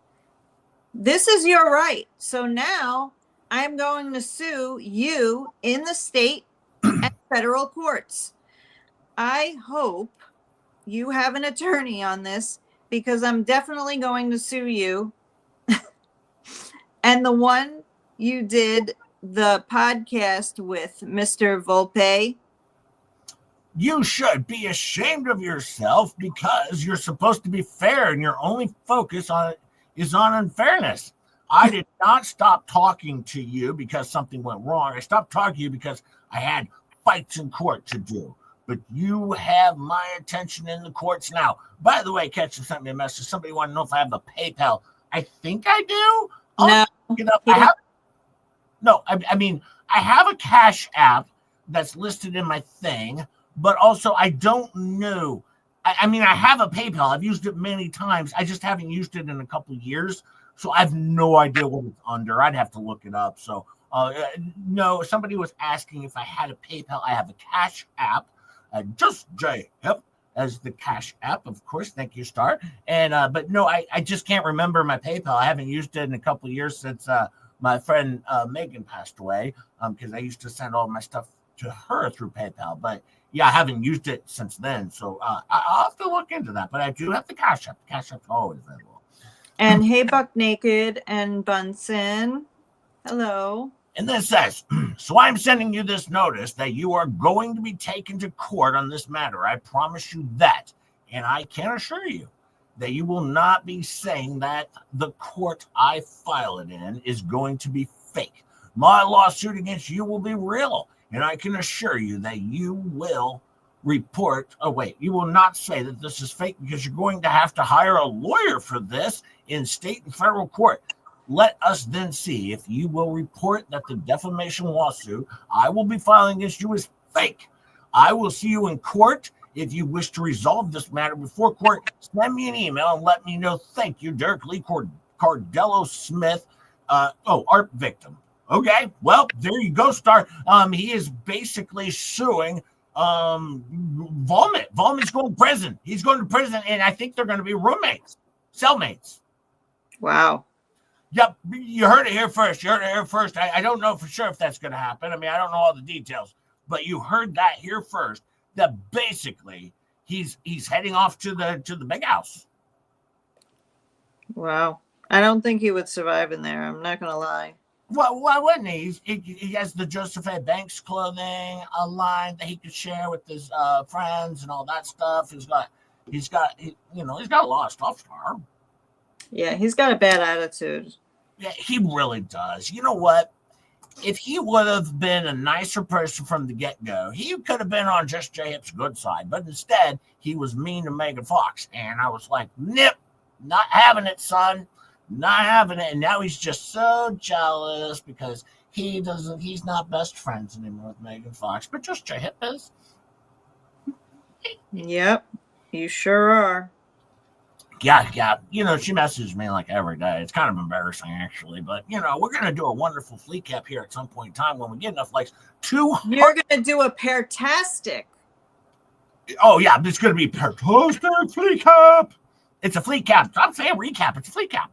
This is your right. So now I'm going to sue you in the state and federal courts. I hope you have an attorney on this because I'm definitely going to sue you. And the one you did the podcast with, Mr. Volpe. You should be ashamed of yourself because you're supposed to be fair and your only focus is on unfairness. I did not stop talking to you because something went wrong. I stopped talking to you because I had fights in court to do. But you have my attention in the courts now. By the way, Ketchup sent me a message. Somebody want to know if I have a PayPal. I think I do. No. Look it up. I mean, I have a Cash App that's listed in my thing, but also I don't know. I mean, I have a PayPal. I've used it many times. I just haven't used it in a couple of years, so I have no idea what it's under. I'd have to look it up. So, no, somebody was asking if I had a PayPal. I have a Cash App, just J-Hip as the Cash App, of course. Thank you, Star. And but no, I just can't remember my PayPal. I haven't used it in a couple of years since my friend Megan passed away, because I used to send all my stuff to her through PayPal. But yeah, I haven't used it since then. So I'll have to look into that. But I do have the Cash App. The Cash App's always available. And hey, Buck Naked and Bunsen. Hello. And then it says, so I'm sending you this notice that you are going to be taken to court on this matter. I promise you that. And I can assure you that you will not be saying that the court I file it in is going to be fake. My lawsuit against you will be real. And I can assure you that you will report. Oh, wait, you will not say that this is fake because you're going to have to hire a lawyer for this in state and federal court. Let us then see if you will report that the defamation lawsuit I will be filing against you is fake. I will see you in court. If you wish to resolve this matter before court, send me an email and let me know. Thank you, Derek Lee Cardello Smith, art victim. Okay, well, there you go, Star. He is basically suing Volmit. Volmit's going to prison. He's going to prison, and I think they're going to be roommates, cellmates. Wow. Yep, you heard it here first. I don't know for sure if that's going to happen. I mean, I don't know all the details, but you heard that here first. That basically he's heading off to the big house. Wow. I don't think he would survive in there. I'm not going to lie. Well, why wouldn't he? He has the Joseph A. Banks clothing, a line that he could share with his friends and all that stuff. He's got a lot of stuff, Star. Yeah, he's got a bad attitude. Yeah, he really does. You know what? If he would have been a nicer person from the get-go, he could have been on just J-Hip's good side. But instead, he was mean to Megan Fox. And I was like, nip, not having it, son. Not having it. And now he's just so jealous because he's not best friends anymore with Megan Fox. But just J-Hip is. Yep, you sure are. Yeah. She messages me like every day. It's kind of embarrassing, actually. But, we're going to do a wonderful Flea cap here at some point in time when we get enough likes. You're going to do a pair-tastic. Oh, yeah. It's going to be pair-tastic Flea cap. It's a Flea cap. I'm saying recap. It's a Flea cap.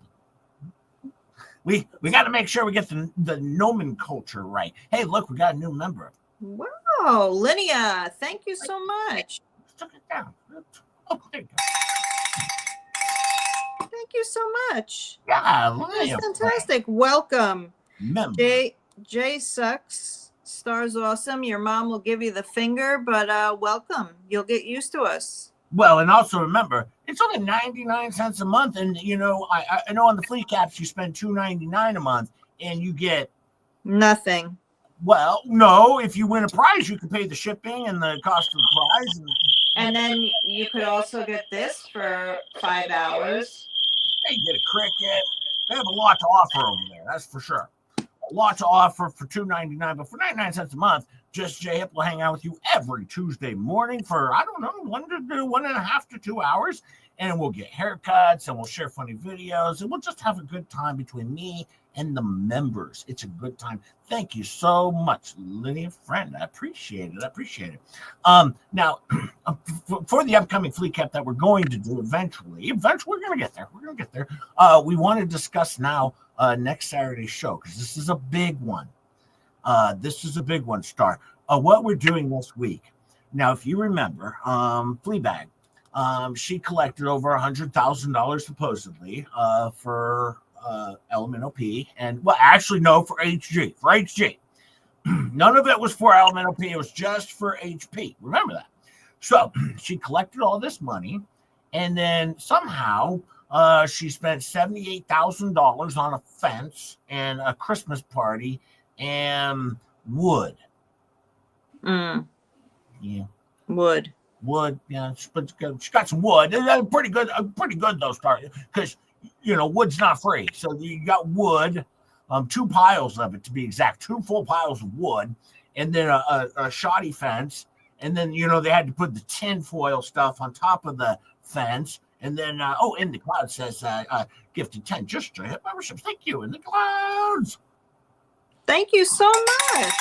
We got to make sure we get the nomenclature right. Hey, look, we got a new member. Wow, Linnea, thank you so much. Took it down. Oh, there you go. Thank you so much. Yeah, That's Linnea. fantastic. Welcome. Member. Jay sucks. Star's awesome. Your mom will give you the finger, but welcome. You'll get used to us. Well, and also remember, it's only 99 cents a month. And, you know, I know on the Flea caps, you spend $2.99 a month and you get nothing. Well, no, if you win a prize, you can pay the shipping and the cost of the prize. And then you could also get this for 5 hours. You get a cricket. They have a lot to offer over there, that's for sure. A lot to offer for $2.99, but for 99 cents a month, Just J Hip will hang out with you every Tuesday morning for, I don't know, 1.5 to 2 hours. And we'll get haircuts and we'll share funny videos and we'll just have a good time between me and the members. It's a good time. Thank you so much, Linnea friend. I appreciate it. Now, for the upcoming Flea Cap that we're going to do eventually we're going to get there. We want to discuss now next Saturday's show because this is a big one. Star. What we're doing this week. Now, if you remember, Fleabag, she collected over $100,000 supposedly for Elemental P, and well, actually no, for HG. None of it was for Elemental P. It was just for HP. Remember that. So she collected all this money, and then somehow she spent $78,000 on a fence and a Christmas party and wood. Yeah. Wood, yeah, but she got some wood. Pretty good though, Star, because you know wood's not free. So you got wood, 2 piles of it to be exact, 2 full piles of wood, and then a shoddy fence, and then you know they had to put the tin foil stuff on top of the fence, and then in the cloud says gifted 10 just to hit memberships. Thank you in the clouds. Thank you so much.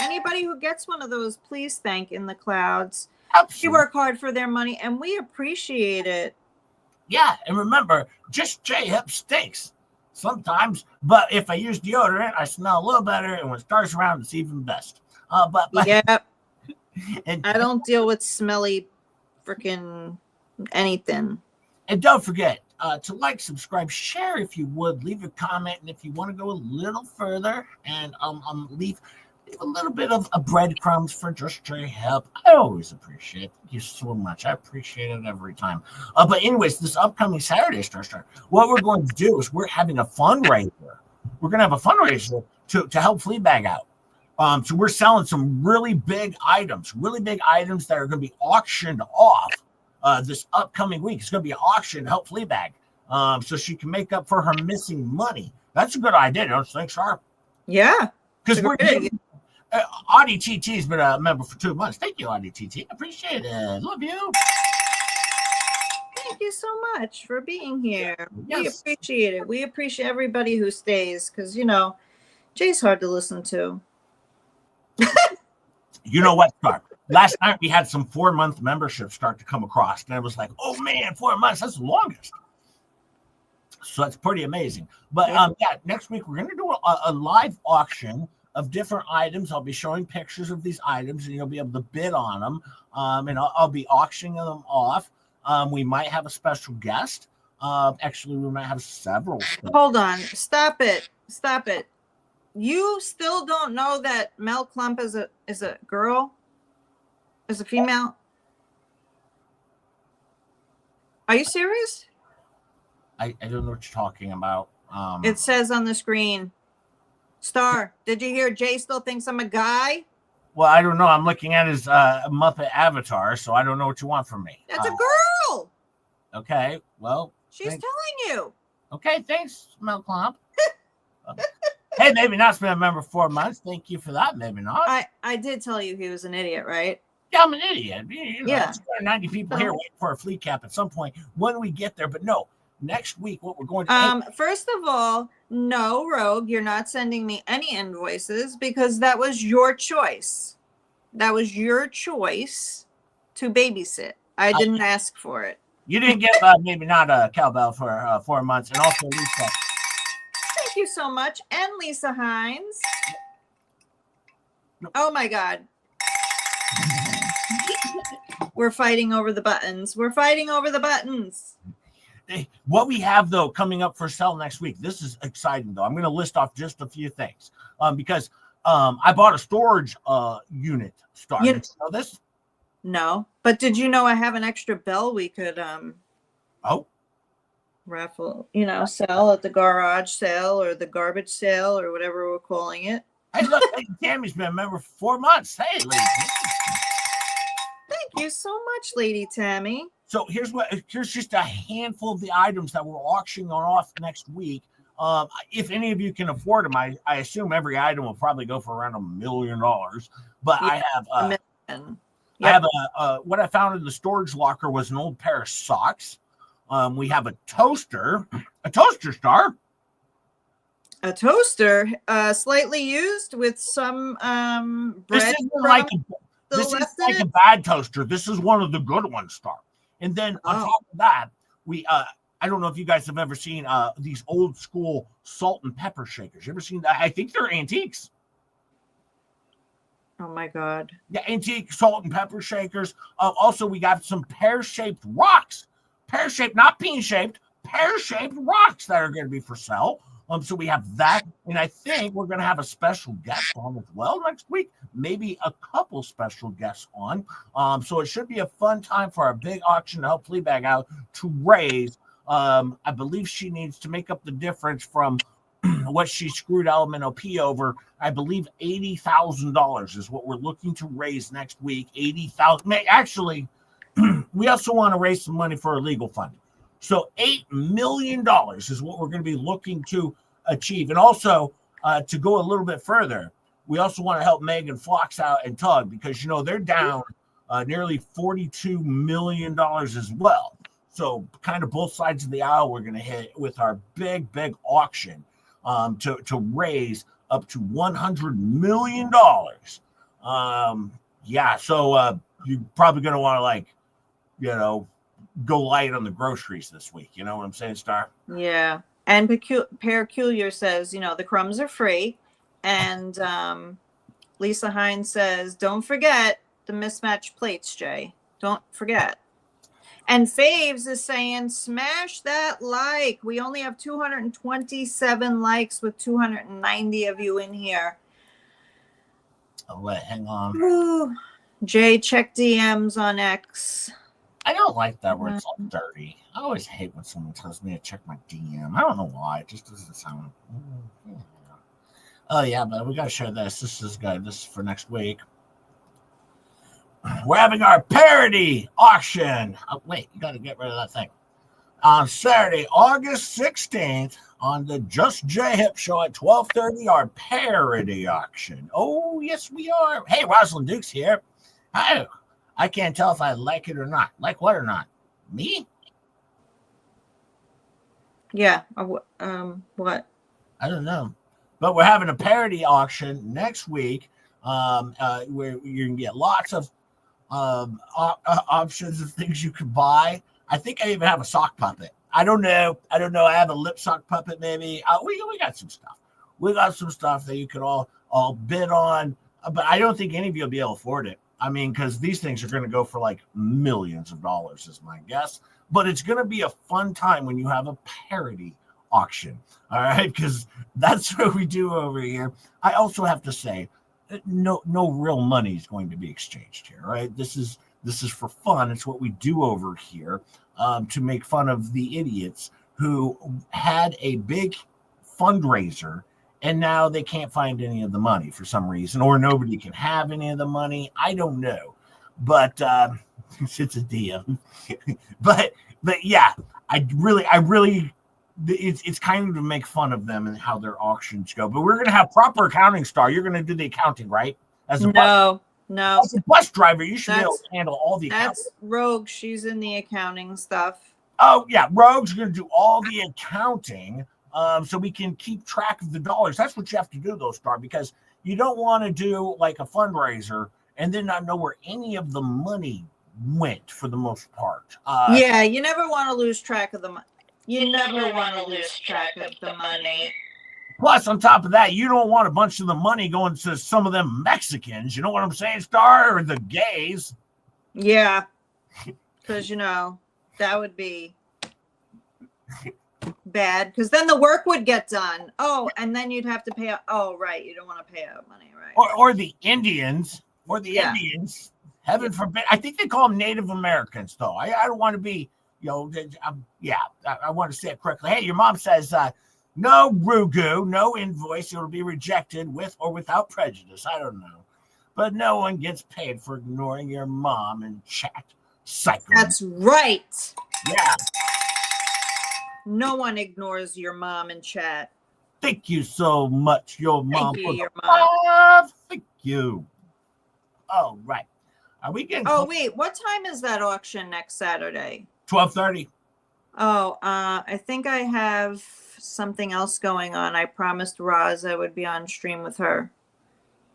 Anybody who gets one of those, please thank in the clouds. Absolutely. They work hard for their money, and we appreciate it. Yeah, and remember, Just J Hip stinks sometimes, but if I use deodorant, I smell a little better, and when Star's around, it's even best. But yeah, and, I don't deal with smelly freaking anything. And don't forget to like, subscribe, share if you would, leave a comment, and if you want to go a little further and leave a little bit of breadcrumbs for Just J Hip. I always appreciate it. Thank you so much. I appreciate it every time. But anyways, this upcoming Saturday, Star, what we're going to do is we're having a fundraiser. We're going to have a fundraiser to help Fleabag out. So we're selling some really big items that are going to be auctioned off this upcoming week. It's going to be an auction to help Fleabag so she can make up for her missing money. That's a good idea, don't you think, Sharp? Yeah. Because we're getting Audie TT's been a member for 2 months. Thank you, Audie TT. Appreciate it. Love you. Thank you so much for being here. Yes. We appreciate it. We appreciate everybody who stays because, you know, Jay's hard to listen to. You know what, Star? Last night we had some 4-month memberships start to come across, and I was like, oh, man, 4 months. That's the longest. So that's pretty amazing. But next week we're going to do a live auction of different items. I'll be showing pictures of these items, and you'll be able to bid on them. And I'll be auctioning them off. We might have a special guest. Actually, we might have several. Hold on. Stop it. You still don't know that Mel Klump is a girl? Is a female? Are you serious? I don't know what you're talking about. It says on the screen. Star, did you hear Jay still thinks I'm a guy? Well, I don't know. I'm looking at his Muppet avatar, so I don't know what you want from me. That's a girl. Okay, well. She's telling you. Okay, thanks, Mel Klump. Hey, maybe not been a member 4 months. Thank you for that. Maybe not. I did tell you he was an idiot, right? Yeah, I'm an idiot. You know, yeah. 90 people here waiting for a Flea Cap at some point when we get there. But no, next week, what we're going to first of all, no, Rogue, you're not sending me any invoices because that was your choice. That was your choice to babysit. I didn't ask for it. You didn't get maybe not a cowbell for 4 months, and also Lisa. Thank you so much, and Lisa Hines. Oh my God. We're fighting over the buttons. We're fighting over the buttons. What we have though coming up for sale next week. This is exciting though. I'm going to list off just a few things because I bought a storage unit. Did you know this? No, but did you know I have an extra bell we could raffle? Sell at the garage sale or the garbage sale or whatever we're calling it. Hey, look, Tammy's been a member for 4 months. Hey, lady. Thank you so much, Lady Tammy. So here's just a handful of the items that we're auctioning off next week. If any of you can afford them, I assume every item will probably go for around $1 million. But yeah, I have what I found in the storage locker was an old pair of socks. We have a toaster star. A toaster, slightly used with some bread. This isn't like a bad toaster. This is one of the good ones, Star. And then on top of that, we I don't know if you guys have ever seen these old school salt and pepper shakers. You ever seen that? I think they're antiques. Oh my God. Yeah, antique salt and pepper shakers. Also, we got some pear-shaped rocks. Pear-shaped, not pea-shaped, pear-shaped rocks that are going to be for sale. So we have that, and I think we're going to have a special guest on as well next week. Maybe a couple special guests on. So it should be a fun time for our big auction to help Fleabag out to raise. I believe she needs to make up the difference from what she screwed LMNOP over. I believe $80,000 is what we're looking to raise next week. $80,000. Actually, we also want to raise some money for a legal fund. So $8 million is what we're going to be looking to achieve. And also, to go a little bit further, we also want to help Megan Fox out and Tug because, they're down nearly $42 million as well. So kind of both sides of the aisle we're going to hit with our big, big auction to raise up to $100 million. So you're probably going to want to, go light on the groceries this week. You know what I'm saying, Star? Yeah. And Peculiar says, the crumbs are free. And Lisa Hines says, don't forget the mismatched plates, Jay. Don't forget. And Faves is saying, smash that like. We only have 227 likes with 290 of you in here. Oh, wait, hang on. Ooh. Jay, check DMs on X. I don't like that word. It's all dirty. I always hate when someone tells me to check my DM. I don't know why. It just doesn't sound. Yeah. Oh yeah, but we gotta share this. This is good. This is for next week. We're having our parody auction. Oh, wait, you gotta get rid of that thing. On Saturday, August 16th, on the Just J Hip Show at 12:30, our parody auction. Oh yes, we are. Hey, Rosalind Duke's here. Hi. I can't tell if I like it or not. Like what or not? Me? Yeah. What? I don't know. But we're having a parody auction next week where you can get lots of options of things you can buy. I think I even have a sock puppet. I don't know. I have a lip sock puppet maybe. We got some stuff. We got some stuff that you could all bid on. But I don't think any of you will be able to afford it. I mean, because these things are going to go for like millions of dollars is my guess. But it's going to be a fun time when you have a parody auction. All right, because that's what we do over here. I also have to say, no real money is going to be exchanged here. Right? This is for fun. It's what we do over here to make fun of the idiots who had a big fundraiser and now they can't find any of the money for some reason, or nobody can have any of the money. I don't know, but it's a DM. but yeah, I really, it's kind of to make fun of them and how their auctions go. But we're gonna have proper accounting, Star. You're gonna do the accounting, right? As a bus driver, you should be able to handle all the accounting. That's Rogue. She's in the accounting stuff. Oh yeah, Rogue's gonna do all the accounting. So we can keep track of the dollars. That's what you have to do, though, Star, because you don't want to do like a fundraiser and then not know where any of the money went for the most part. Yeah, you never want to lose track of the money. You never want to lose track of the money. Plus, on top of that, you don't want a bunch of the money going to some of them Mexicans. You know what I'm saying, Star? Or the gays. Yeah. Because, that would be bad. Because then the work would get done. Oh, and then you'd have to pay out. Oh, right. You don't want to pay out money, right? Or the Indians. Or the Indians. Heaven forbid. I think they call them Native Americans, though. I don't want to be, I want to say it correctly. Hey, your mom says, no Rugu, no invoice. It'll be rejected with or without prejudice. I don't know. But no one gets paid for ignoring your mom in chat. Psycho. That's right. Yeah. No one ignores your mom in chat. Thank you so much, your mom. Thank you, your mom. Thank you. All right. Are we getting Oh, wait. What time is that auction next Saturday? 12:30. Oh, I think I have something else going on. I promised Roz I would be on stream with her.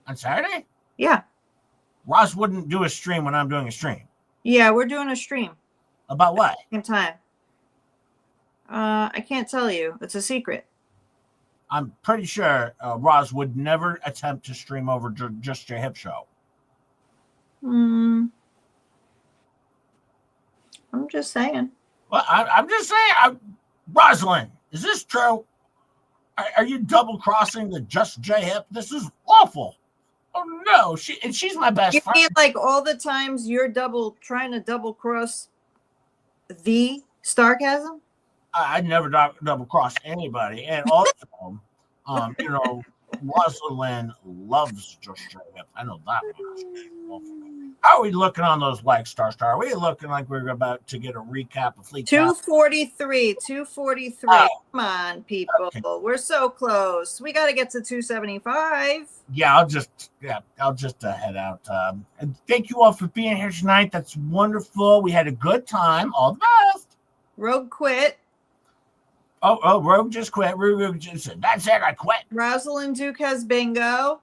On Saturday? Yeah. Ross wouldn't do a stream when I'm doing a stream. Yeah, we're doing a stream. About what? Same time. I can't tell you. It's a secret. I'm pretty sure Roz would never attempt to stream over Just Your Hip Show. I'm just saying. Well, I'm just saying. Rosalind, is this true? Are you double crossing the Just J Hip? This is awful. Oh no, she's my best friend. You mean like all the times you're trying to double cross the Starcasm? I never double cross anybody, and also, Rosalind loves Just J Hip. I know that much. How are we looking on those likes, Star? Are we looking like we're about to get a recap of Flea? 243. Oh. Come on, people. Okay. We're so close. We got to get to 275. Yeah, I'll just head out. And thank you all for being here tonight. That's wonderful. We had a good time. All the best. Rogue quit. Oh, Rogue just quit. Rogue just said, that's it. I quit. Rosalind Duke has bingo.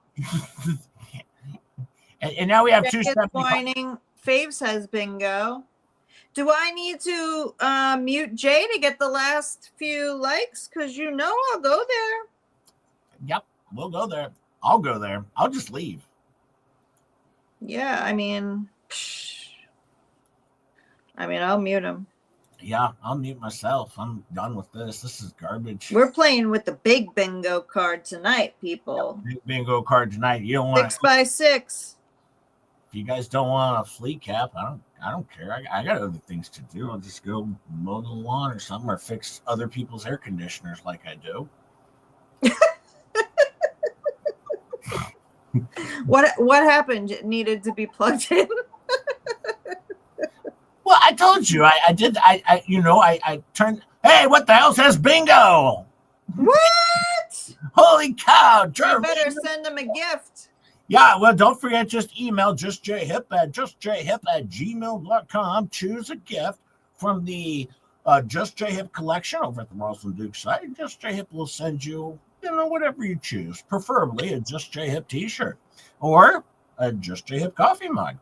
And now we have Jay is 275. whining. Faves has bingo. Do I need to mute Jay to get the last few likes? Because I'll go there. Yep, we'll go there. I'll go there. I'll just leave. Yeah, I'll mute him. Yeah, I'll mute myself. I'm done with this. This is garbage. We're playing with the big bingo card tonight, people. Big bingo card tonight. You don't want 6 by 6. If you guys don't want a flea cap, I don't care. I got other things to do. I'll just go mow the lawn or something, or fix other people's air conditioners like I do. What happened? It needed to be plugged in. Well, I told you, I did. I turned. Hey, what the hell says bingo? What? Holy cow! You better send them a gift. Yeah, well, don't forget, just email justjhip@gmail.com. Choose a gift from the Just J Hip collection over at the Rosalind Duke site. Just J Hip will send you, whatever you choose, preferably a Just J Hip t-shirt or a Just J Hip coffee mug.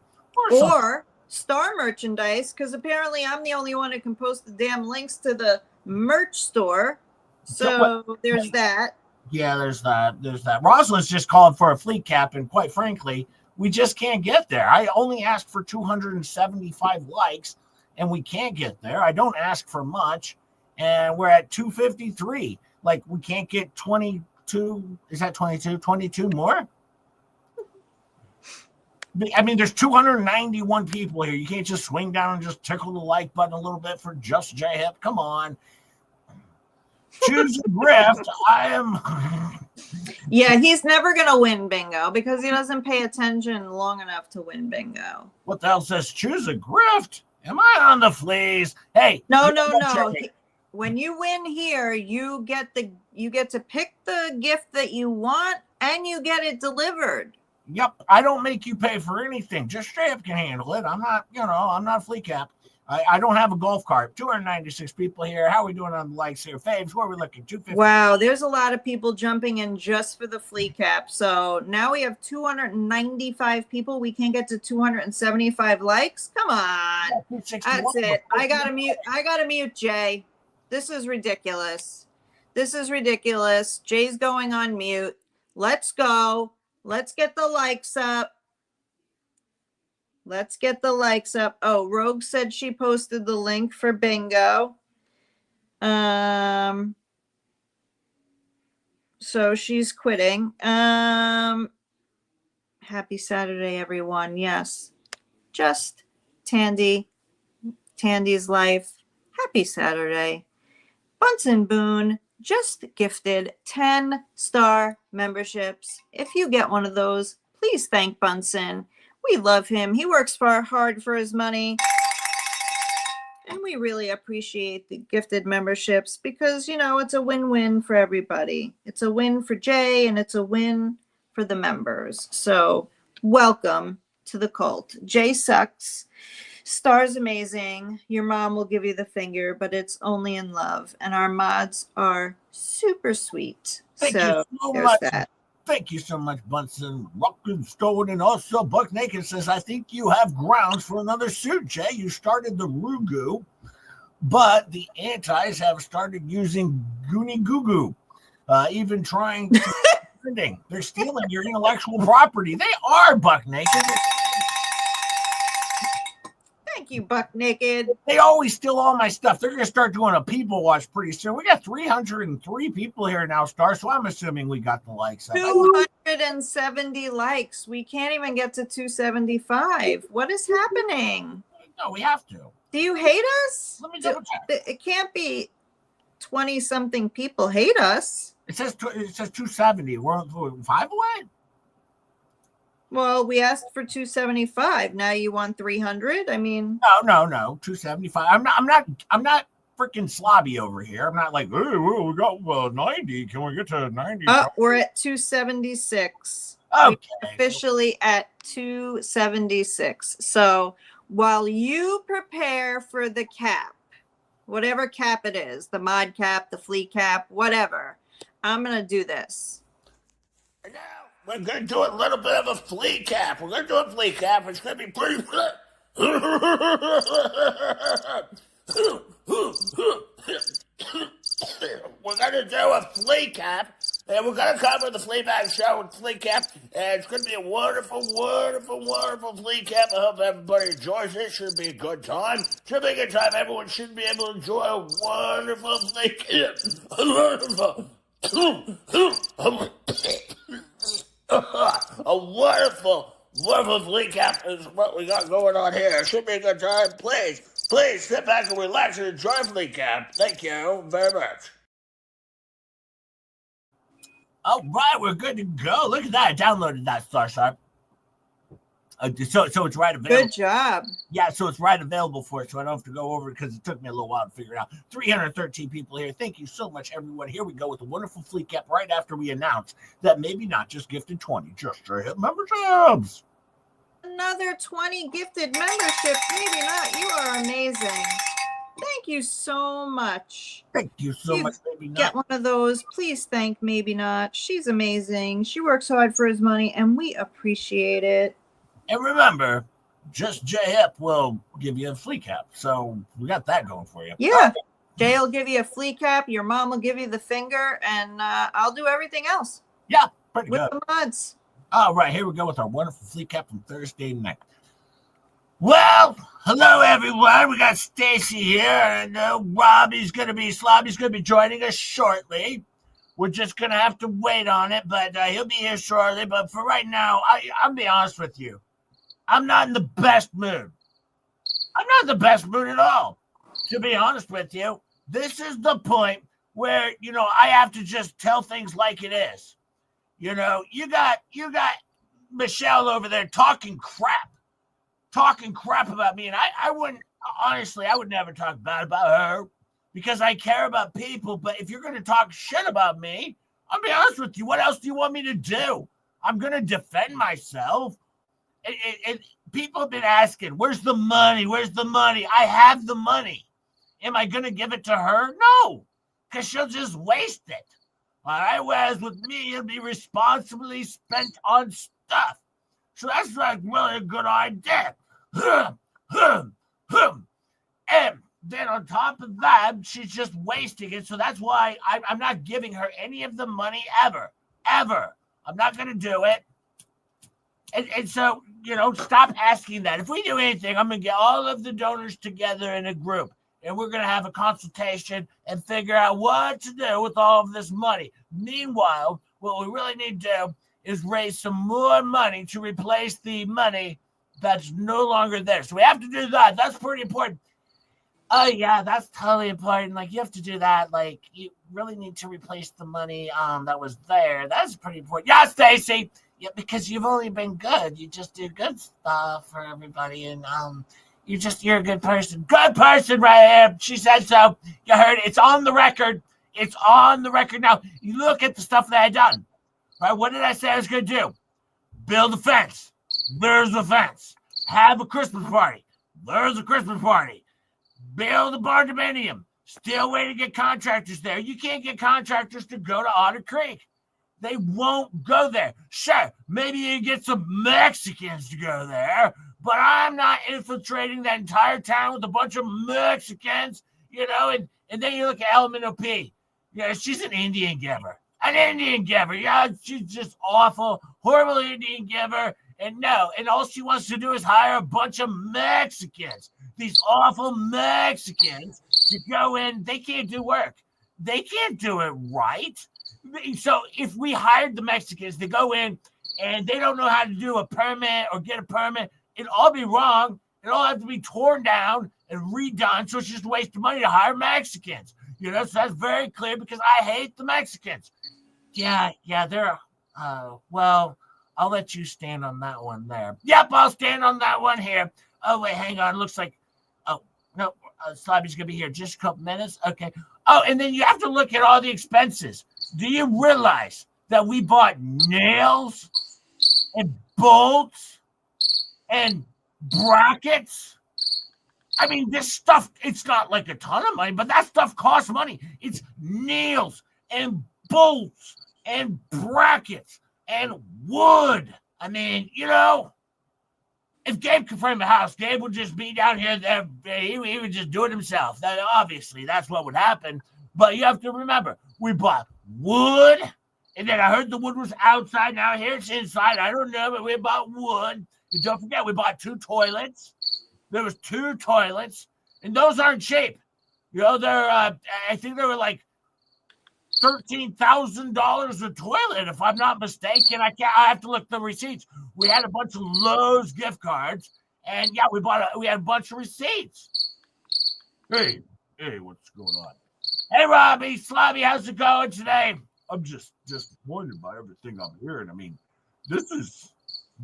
Or Star merchandise, because apparently I'm the only one who can post the damn links to the merch store. So there's that. Yeah, there's that. Rosalind's just calling for a flea cap, and quite frankly, we just can't get there. I only asked for 275 likes, and we can't get there. I don't ask for much, and we're at 253. Like, we can't get 22. Is that 22? 22 more? I mean, there's 291 people here. You can't just swing down and just tickle the like button a little bit for Just J Hip. Come on. Choose a grift. I am. Yeah, he's never going to win bingo because he doesn't pay attention long enough to win bingo. What the hell says choose a grift? Am I on the fleas? Hey. No. When you win here, you get to pick the gift that you want and you get it delivered. Yep. I don't make you pay for anything. Just J Hip can handle it. I'm not, I'm not flea cap. I don't have a golf cart. 296 people here. How are we doing on the likes here? Faves, where are we looking? 250. Wow, there's a lot of people jumping in just for the flea cap. So now we have 295 people. We can't get to 275 likes. Come on. That's it. I gotta mute Jay. This is ridiculous. This is ridiculous. Jay's going on mute. Let's go. Let's get the likes up. Let's get the likes up. Oh, Rogue said she posted the link for bingo. So she's quitting. Happy Saturday, everyone. Yes. Just Tandy's life. Happy Saturday. Bunsen Boone just gifted 10-star memberships. If you get one of those, please thank Bunsen. We love him. He works hard for his money. And we really appreciate the gifted memberships because, it's a win-win for everybody. It's a win for Jay and it's a win for the members. So welcome to the cult. Jay sucks. Star's amazing. Your mom will give you the finger, but it's only in love. And our mods are super sweet. Thank you so there's much. that. Thank you so much, Bunsen. Rockin' Stone, and also Buck Naked says, I think you have grounds for another suit, Jay. You started the Rugu, but the antis have started using Goonie Goo Goo, even trying to they're stealing your intellectual property. They are, Buck Naked. Thank you, Buck Naked. They always steal all my stuff. They're going to start doing a people watch pretty soon. We got 303 people here now, Star, so I'm assuming we got the likes. 270 likes. We can't even get to 275. What is happening? No, we have to. Do you hate us? Let me double check. It can't be 20-something people hate us. It says 270. We're 5 away? Well, we asked for 275. Now you want 300? I mean, no, 275. I'm not freaking slobby over here. I'm not like, hey, well, we got 90. Can we get to 90? Oh, we're at 276. Okay. We're officially at 276. So while you prepare for the cap, whatever cap it is, the mod cap, the flea cap, whatever, I'm going to do this. Now, we're going to do a little bit of a flea cap. We're going to do a flea cap. It's going to be pretty good. We're going to do a flea cap. And we're going to cover the Fleabag show with flea cap. And it's going to be a wonderful, wonderful, wonderful flea cap. I hope everybody enjoys it. Should be a good time. Should be a good time. Everyone should be able to enjoy a wonderful flea cap. A wonderful, wonderful flea cap is what we got going on here. Should be a good time. Please sit back and relax and enjoy flea cap. Thank you very much. All right, we're good to go. Look at that. I downloaded that, Star Sharp. So it's right available. Good job. Yeah, so it's right available for it, so I don't have to go over it because it took me a little while to figure it out. 313 people here. Thank you so much, everyone. Here we go with a wonderful flea cap right after we announce that maybe not just gifted 20, just straight hit memberships. Another 20 gifted memberships. Maybe not. You are amazing. Thank you so much. Thank you so much, Maybe Not. Get one of those. Please thank Maybe Not. She's amazing. She works hard for his money, and we appreciate it. And remember, just J-Hip will give you a flea cap. So we got that going for you. Yeah. Jay will give you a flea cap. Your mom will give you the finger, and I'll do everything else. Yeah, pretty with good. The mods. All right, here we go with our wonderful flea cap from Thursday night. Well, hello everyone. We got Stacy here, and Slobby's gonna be joining us shortly. We're just gonna have to wait on it, but he'll be here shortly. But for right now, I'll be honest with you. I'm not in the best mood. I'm not in the best mood at all. To be honest with you, this is the point where I have to just tell things like it is. You got Michelle over there talking crap about me, and I wouldn't, honestly, I would never talk bad about her because I care about people. But if you're going to talk shit about me, I'll be honest with you, what else do you want me to do? I'm going to defend myself. People have been asking, where's the money? I have the money. Am I going to give it to her? No, because she'll just waste it. All right, whereas with me, it'll be responsibly spent on stuff. So that's like really a good idea. And then on top of that, she's just wasting it. So that's why I'm not giving her any of the money ever. I'm not going to do it. And so, stop asking that. If we do anything, I'm going to get all of the donors together in a group, and we're going to have a consultation and figure out what to do with all of this money. Meanwhile, what we really need to do is raise some more money to replace the money that's no longer there. So we have to do that. That's pretty important. Oh, yeah, that's totally important. Like, you have to do that. Like, you really need to replace the money that was there. That's pretty important. Yeah, Stacy. Yeah, because you've only been good. You just do good stuff for everybody, and you're a good person. Good person right here. She said so. You heard it. It's on the record. It's on the record now. You look at the stuff that I done. Right? What did I say I was going to do? Build a fence. There's a fence. Have a Christmas party. There's a Christmas party. Build a barndominium. Still waiting to get contractors there. You can't get contractors to go to Otter Creek. They won't go there. Sure, maybe you get some Mexicans to go there, but I'm not infiltrating that entire town with a bunch of Mexicans, and then you look at Elemental P. Yeah, she's an Indian giver. An Indian giver. Yeah, she's just awful, horrible Indian giver. And all she wants to do is hire a bunch of Mexicans. These awful Mexicans to go in. They can't do work. They can't do it right. So if we hired the Mexicans to go in and they don't know how to do a permit or get a permit, it'll all be wrong. It'll all have to be torn down and redone. So it's just a waste of money to hire Mexicans. So that's very clear because I hate the Mexicans. Yeah, they're, well, I'll let you stand on that one there. Yep, I'll stand on that one here. Oh, wait, hang on. Looks like, no, Slobby's going to be here just a couple minutes. Okay. Oh, and then you have to look at all the expenses. Do you realize that we bought nails and bolts and brackets? I mean, this stuff, it's not like a ton of money, but that stuff costs money. It's nails and bolts and brackets and wood. I mean, if Gabe could frame a house, Gabe would just be down here. He would just do it himself. Obviously, that's what would happen. But you have to remember, we bought wood, and then I heard the wood was outside. Now here it's inside. I don't know, but we bought wood. And don't forget, we bought 2 toilets. There was 2 toilets, and those aren't cheap. They're I think they were like $13,000 a toilet, if I'm not mistaken. I have to look at the receipts. We had a bunch of Lowe's gift cards, and yeah, we had a bunch of receipts. Hey, what's going on? Hey, Robbie, Slobby, how's it going today? I'm just disappointed by everything I'm hearing. I mean, this is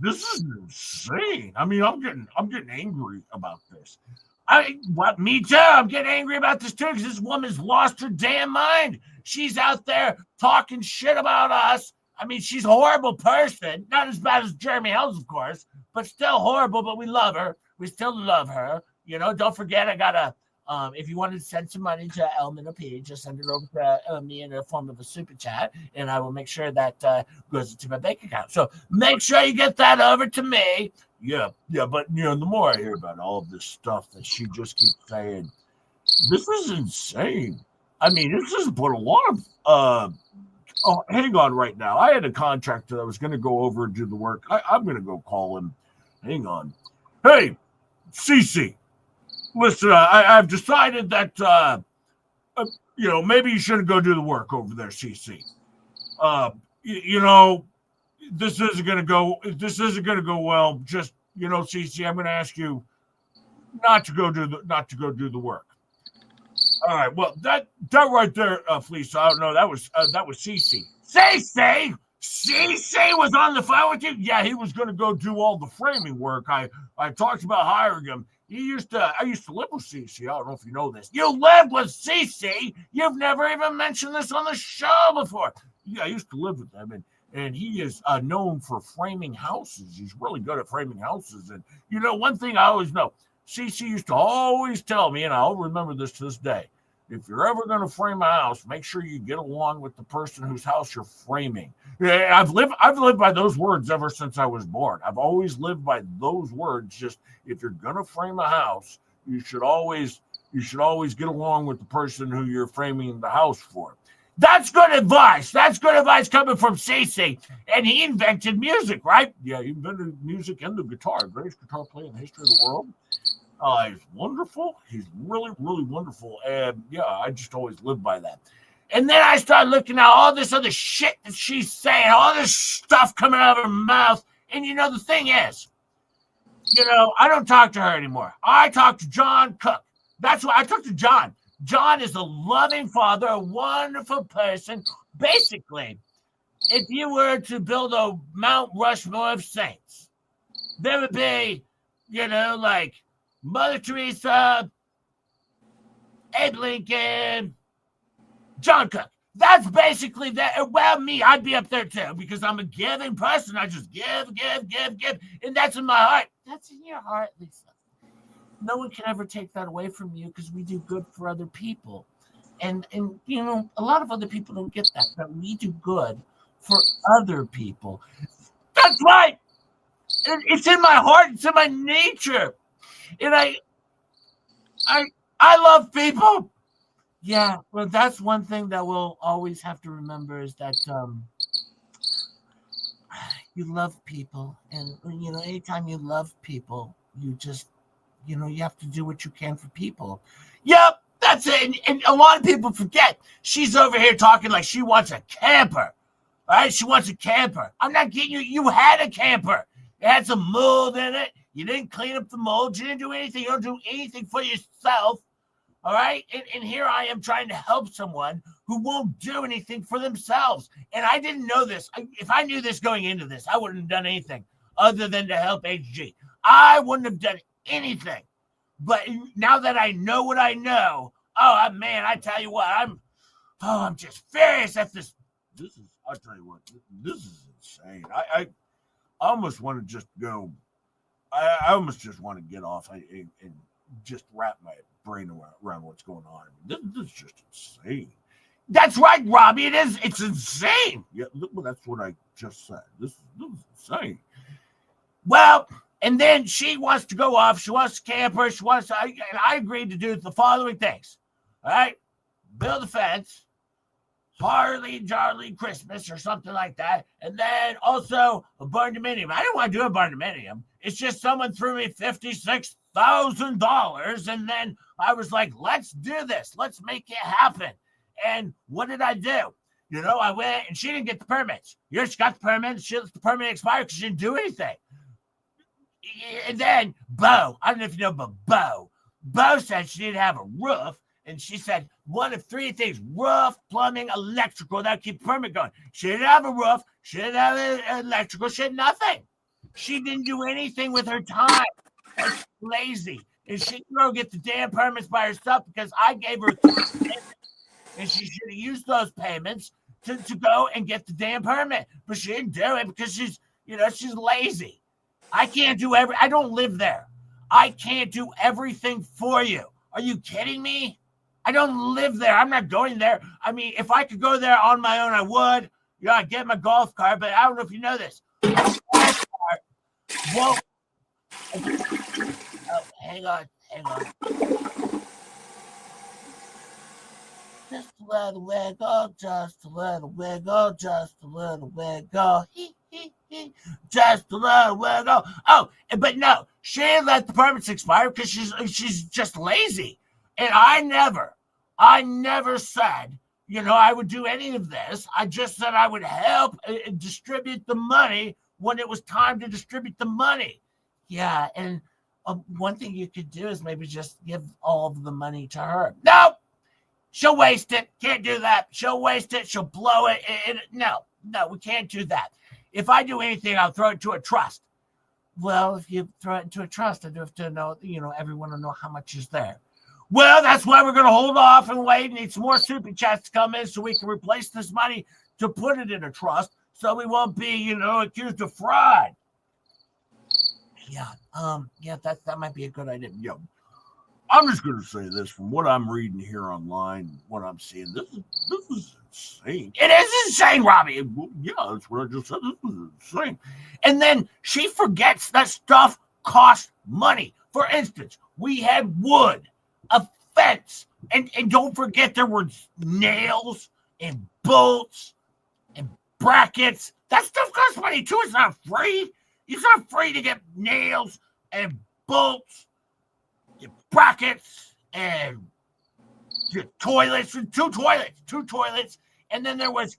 insane. I mean, I'm getting angry about this. Me too. I'm getting angry about this too because this woman's lost her damn mind. She's out there talking shit about us. I mean, she's a horrible person. Not as bad as Jeremy Hells, of course, but still horrible. But we love her. We still love her. Don't forget, I got if you wanted to send some money to Elemental P, just send it over to me in the form of a super chat, and I will make sure that goes into my bank account. So make sure you get that over to me. Yeah, but the more I hear about all of this stuff that she just keeps saying, this is insane. I mean, this has put a lot of hang on right now. I had a contractor that was going to go over and do the work. I'm going to go call him. Hang on. Hey, Cece. Listen, I've decided that, maybe you shouldn't go do the work over there, CC. This isn't going to go well. Just, CC, I'm going to ask you not to go do the work. All right. Well, that right there, Flea. So I don't know. That was CC. CC was on the phone with you. Yeah, he was going to go do all the framing work. I talked about hiring him. I used to live with CC. I don't know if you know this. You live with CC? You've never even mentioned this on the show before. Yeah, I used to live with him, and he is known for framing houses. He's really good at framing houses. And, one thing I always know, CC used to always tell me, and I'll remember this to this day, if you're ever going to frame a house, make sure you get along with the person whose house you're framing. Yeah, I've lived by those words ever since I was born. I've always lived by those words. Just if you're going to frame a house, you should always, You should always get along with the person who you're framing the house for. That's good advice. That's good advice coming from Cece. And he invented music, right? Yeah, he invented music and the guitar. Greatest guitar player in the history of the world. He's wonderful. He's really, really wonderful. And yeah, I just always lived by that. And then I started looking at all this other shit that she's saying, all this stuff coming out of her mouth. And the thing is, I don't talk to her anymore. I talk to John Cook. That's why I talk to John. John is a loving father, a wonderful person. Basically, if you were to build a Mount Rushmore of saints, there would be, like Mother Teresa, Abe Lincoln, John Cook. That's basically that. Well, me, I'd be up there too because I'm a giving person. I just give. And that's in my heart. That's in your heart, Lisa. No one can ever take that away from you because we do good for other people. And a lot of other people don't get that we do good for other people. That's right. It's in my heart. It's in my nature. And I love people. Yeah, well, that's one thing that we'll always have to remember is that you love people. And, anytime you love people, you just, you have to do what you can for people. Yep, that's it. And a lot of people forget. She's over here talking like she wants a camper. All right, she wants a camper. I'm not kidding you. You had a camper. It had some mold in it. You didn't clean up the mold. You didn't do anything. You don't do anything for yourself. All right. And here I am trying to help someone who won't do anything for themselves. And I didn't know this. If I knew this going into this, I wouldn't have done anything other than to help HG. I wouldn't have done anything. But now that I know what I know, man, I tell you what, I'm just furious at this. I'll tell you what, this is insane. I almost want to just go. I almost just want to get off and just wrap my brain around what's going on. This is just insane. That's right, Robbie. It is. It's insane. Yeah, well, that's what I just said. This is insane. Well, and then she wants to go off. She wants to camper. I agreed to do the following things. All right, build a fence, Harley Jolly Christmas or something like that, and then also a barn dominium. I didn't want to do a barn dominium. It's just someone threw me $56,000, and then I was like, let's do this. Let's make it happen. And what did I do? I went, and she didn't get the permits. She got the permits. She let the permit expire because she didn't do anything. And then Bo, I don't know if you know, but Bo said she didn't have a roof, and she said one of three things: roof, plumbing, electrical. That would keep the permit going. She didn't have a roof. She didn't have electrical. She had nothing. She didn't do anything with her time. That's lazy. And she could go get the damn permits by herself because I gave her 3 payments. And she should have used those payments to go and get the damn permit. But she didn't do it because she's lazy. I can't do I don't live there. I can't do everything for you. Are you kidding me? I don't live there. I'm not going there. I mean, if I could go there on my own, I would. I'd get my golf cart, but I don't know if you know this. Well, hang on. Just a little wiggle, just a little wiggle, just a little wiggle. Just a little wiggle. Oh, but no, she didn't let the permits expire because she's just lazy. And I never said, I would do any of this. I just said I would help distribute the money when it was time to distribute the money. Yeah, and one thing you could do is maybe just give all of the money to her. No, she'll waste it. Can't do that. She'll waste it. She'll blow it. No, we can't do that. If I do anything, I'll throw it to a trust. Well, if you throw it into a trust, I do have to know, everyone will know how much is there. Well, that's why we're going to hold off and wait and need some more super chats to come in so we can replace this money to put it in a trust so we won't be, accused of fraud. Yeah, that might be a good idea. Yeah. I'm just going to say this from what I'm reading here online, what I'm seeing. This is insane. It is insane, Robbie. Yeah, that's what I just said. This is insane. And then she forgets that stuff costs money. For instance, we had wood, a fence. And don't forget there were nails and bolts and brackets. That stuff costs money too. It's not free. It's not free to get nails and bolts and brackets and your toilets, two toilets. And then there was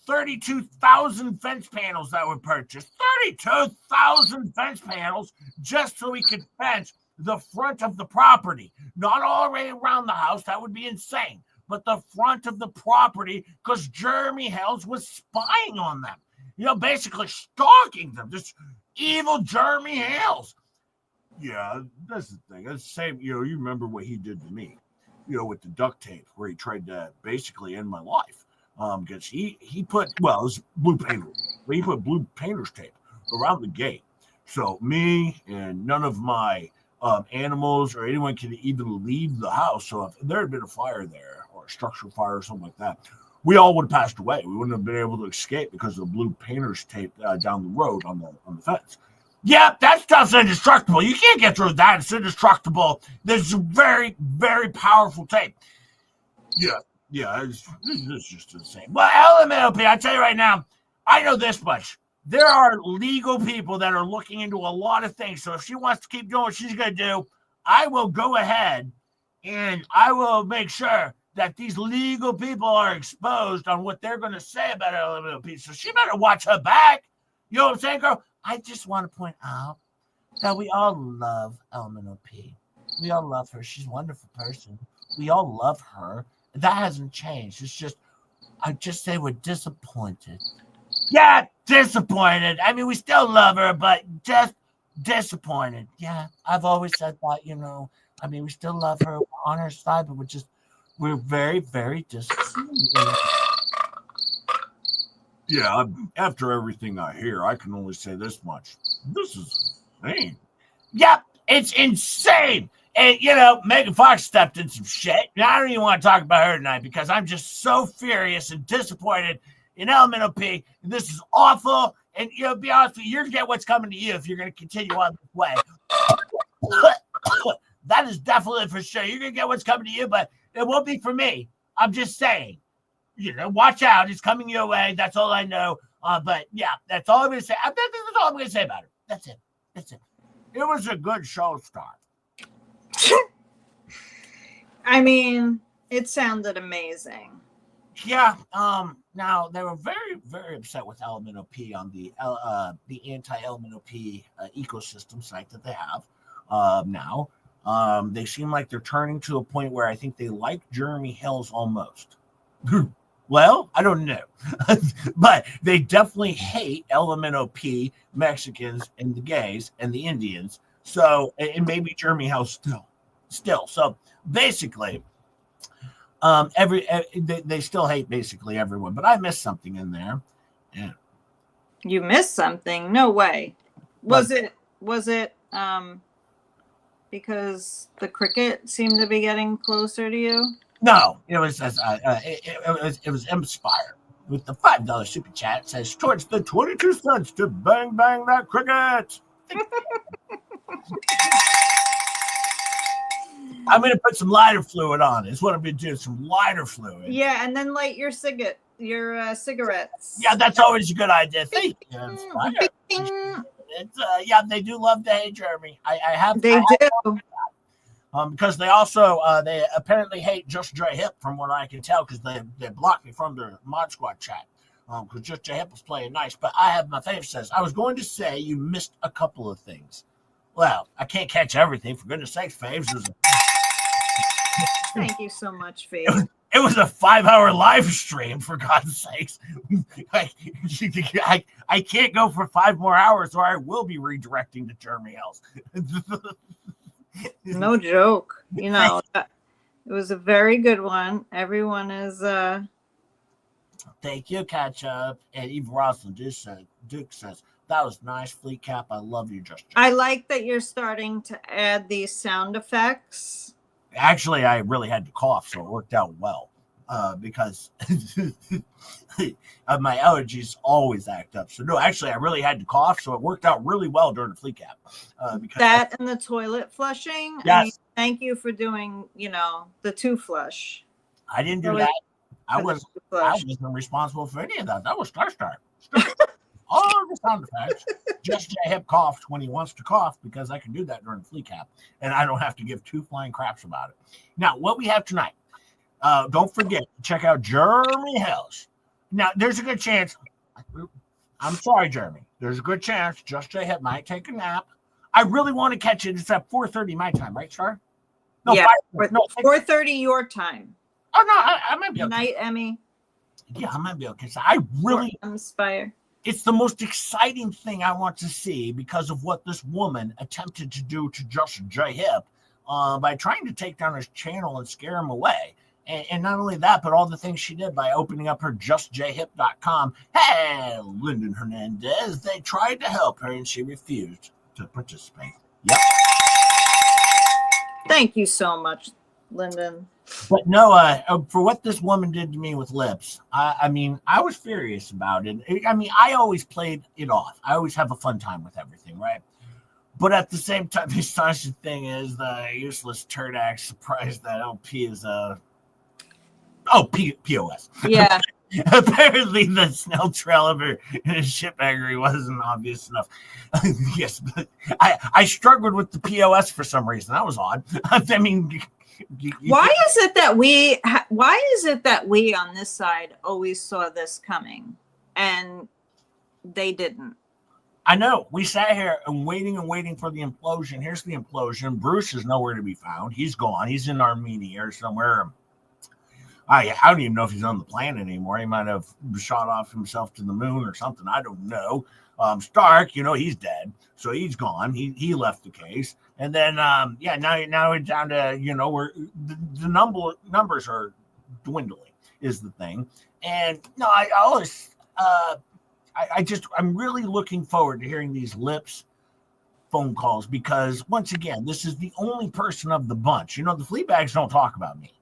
32,000 fence panels that were purchased. 32,000 fence panels just so we could fence the front of the property. Not all the way around the house. That would be insane. But the front of the property, because Jeremy Hells was spying on them. Basically stalking them. This evil Jeremy Hells. Yeah, that's the thing. That's the same, you remember what he did to me, with the duct tape, where he tried to basically end my life. Because he put, it was blue painter, but he put blue painter's tape around the gate. So me and none of my animals or anyone can even leave the house. So if there had been a fire there or a structural fire or something like that, we all would have passed away. We wouldn't have been able to escape because of the blue painter's tape down the road on the fence. Yeah, that stuff's indestructible. You can't get through that. It's indestructible. There's very, very powerful tape. Yeah, it's just insane. Well, LMNOP, I tell you right now, I know this much. There are legal people that are looking into a lot of things. So if she wants to keep doing what she's going to do, I will go ahead and I will make sure that these legal people are exposed on what they're going to say about LMNOP. So she better watch her back. You know what I'm saying, girl? I just want to point out that we all love LMNOP. We all love her. She's a wonderful person. We all love her. That hasn't changed. It's just, I just say we're disappointed. Yeah, disappointed. I mean, we still love her, but just disappointed. Yeah, I've always said that, I mean, we still love her on her side, but we're very, very disappointed. Yeah, after everything I hear, I can only say this much. This is insane. Yep, it's insane. And, Megan Fox stepped in some shit. And I don't even want to talk about her tonight because I'm just so furious and disappointed in LMNOP. And this is awful. And, be honest with you, you're going to get what's coming to you if you're going to continue on this way. That is definitely for sure. You're going to get what's coming to you, but it won't be for me. I'm just saying. Watch out. It's coming your way. That's all I know. But, yeah, that's all I'm going to say. That's all I'm going to say about it. That's it. It was a good show start. I mean, it sounded amazing. Yeah. Now they were very, very upset with LMNOP on the anti-LMNOP ecosystem site that they have now. They seem like they're turning to a point where I think they like Jeremy Hells almost. Well, I don't know, but they definitely hate LMNOP, Mexicans, and the gays and the Indians. So, and maybe Jeremy Hells still. So basically, they still hate basically everyone. But I missed something in there. Yeah. You missed something? No way. Was it because the cricket seemed to be getting closer to you? No, it was Inspired with the $5 super chat. It says towards the 22 cents to bang that cricket. I'm gonna put some lighter fluid on. Is what I'm gonna do. Some lighter fluid. Yeah, and then light your cigarettes. Yeah, that's always a good idea. Thank you, Inspired. Yeah, they do love to hate Jeremy. They do. Because they also they apparently hate Just J Hip from what I can tell because they blocked me from their mod squad chat because Just J Hip was playing nice. But I have my favorite says I was going to say you missed a couple of things. Well, I can't catch everything for goodness sakes, Faves. Thank you so much, Faves. It was a 5-hour live stream for God's sakes. I can't go for 5 more hours or I will be redirecting to Jeremy Hells. No joke. It was a very good one. Everyone is Thank you, Catch Up. And Eve Roslin Duke says, that was nice, Flea Cap. I love you, Just. I like that you're starting to add these sound effects. Actually, I really had to cough, so it worked out well. because my allergies always act up. So no, actually, I really had to cough, so it worked out really well during the flea cap. Because that and the toilet flushing. Yes. I mean, thank you for doing, the 2 flush. I didn't do Really? that. I For the was 2 I flush. wasn't responsible for any of that. That was Star. All the sound effects. Just Jay Hip coughed when he wants to cough because I can do that during the flea cap, and I don't have to give 2 flying craps about it. Now, what we have tonight. Don't forget to check out Jeremy Hill's. Now, there's a good chance. I'm sorry, Jeremy. There's a good chance Just Jay Hip might take a nap. I really want to catch it. It's at 4:30 my time, right, Star? No, Yeah, 4:30 your time. Oh no, I might be okay. Night, Emmy. Yeah, I might be okay. So I really, Inspire. it's the most exciting thing I want to see because of what this woman attempted to do to Just Jay Hip by trying to take down his channel and scare him away. And not only that, but all the things she did by opening up her justjhip.com. Hey, Lyndon Hernandez, they tried to help her and she refused to participate. Yep. Thank you so much, Lyndon. But no, for what this woman did to me with lips, I mean, I was furious about it. I mean, I always played it off. I always have a fun time with everything, right? But at the same time, the astonishing thing is the useless turd act surprised that LP is POS. Yeah. Apparently, the snail trail of her shitbaggery wasn't obvious enough. Yes, but I struggled with the POS for some reason. That was odd. I mean, Why is it that we on this side always saw this coming and they didn't? I know. We sat here and waiting for the implosion. Here's the implosion. Bruce is nowhere to be found. He's gone. He's in Armenia or somewhere. I don't even know if he's on the planet anymore. He might have shot off himself to the moon or something. I don't know. Stark, he's dead, so he's gone. He left the case, and then now we're down to where the numbers are dwindling is the thing. And no, I always I'm really looking forward to hearing these lips phone calls because once again, this is the only person of the bunch. The flea bags don't talk about me.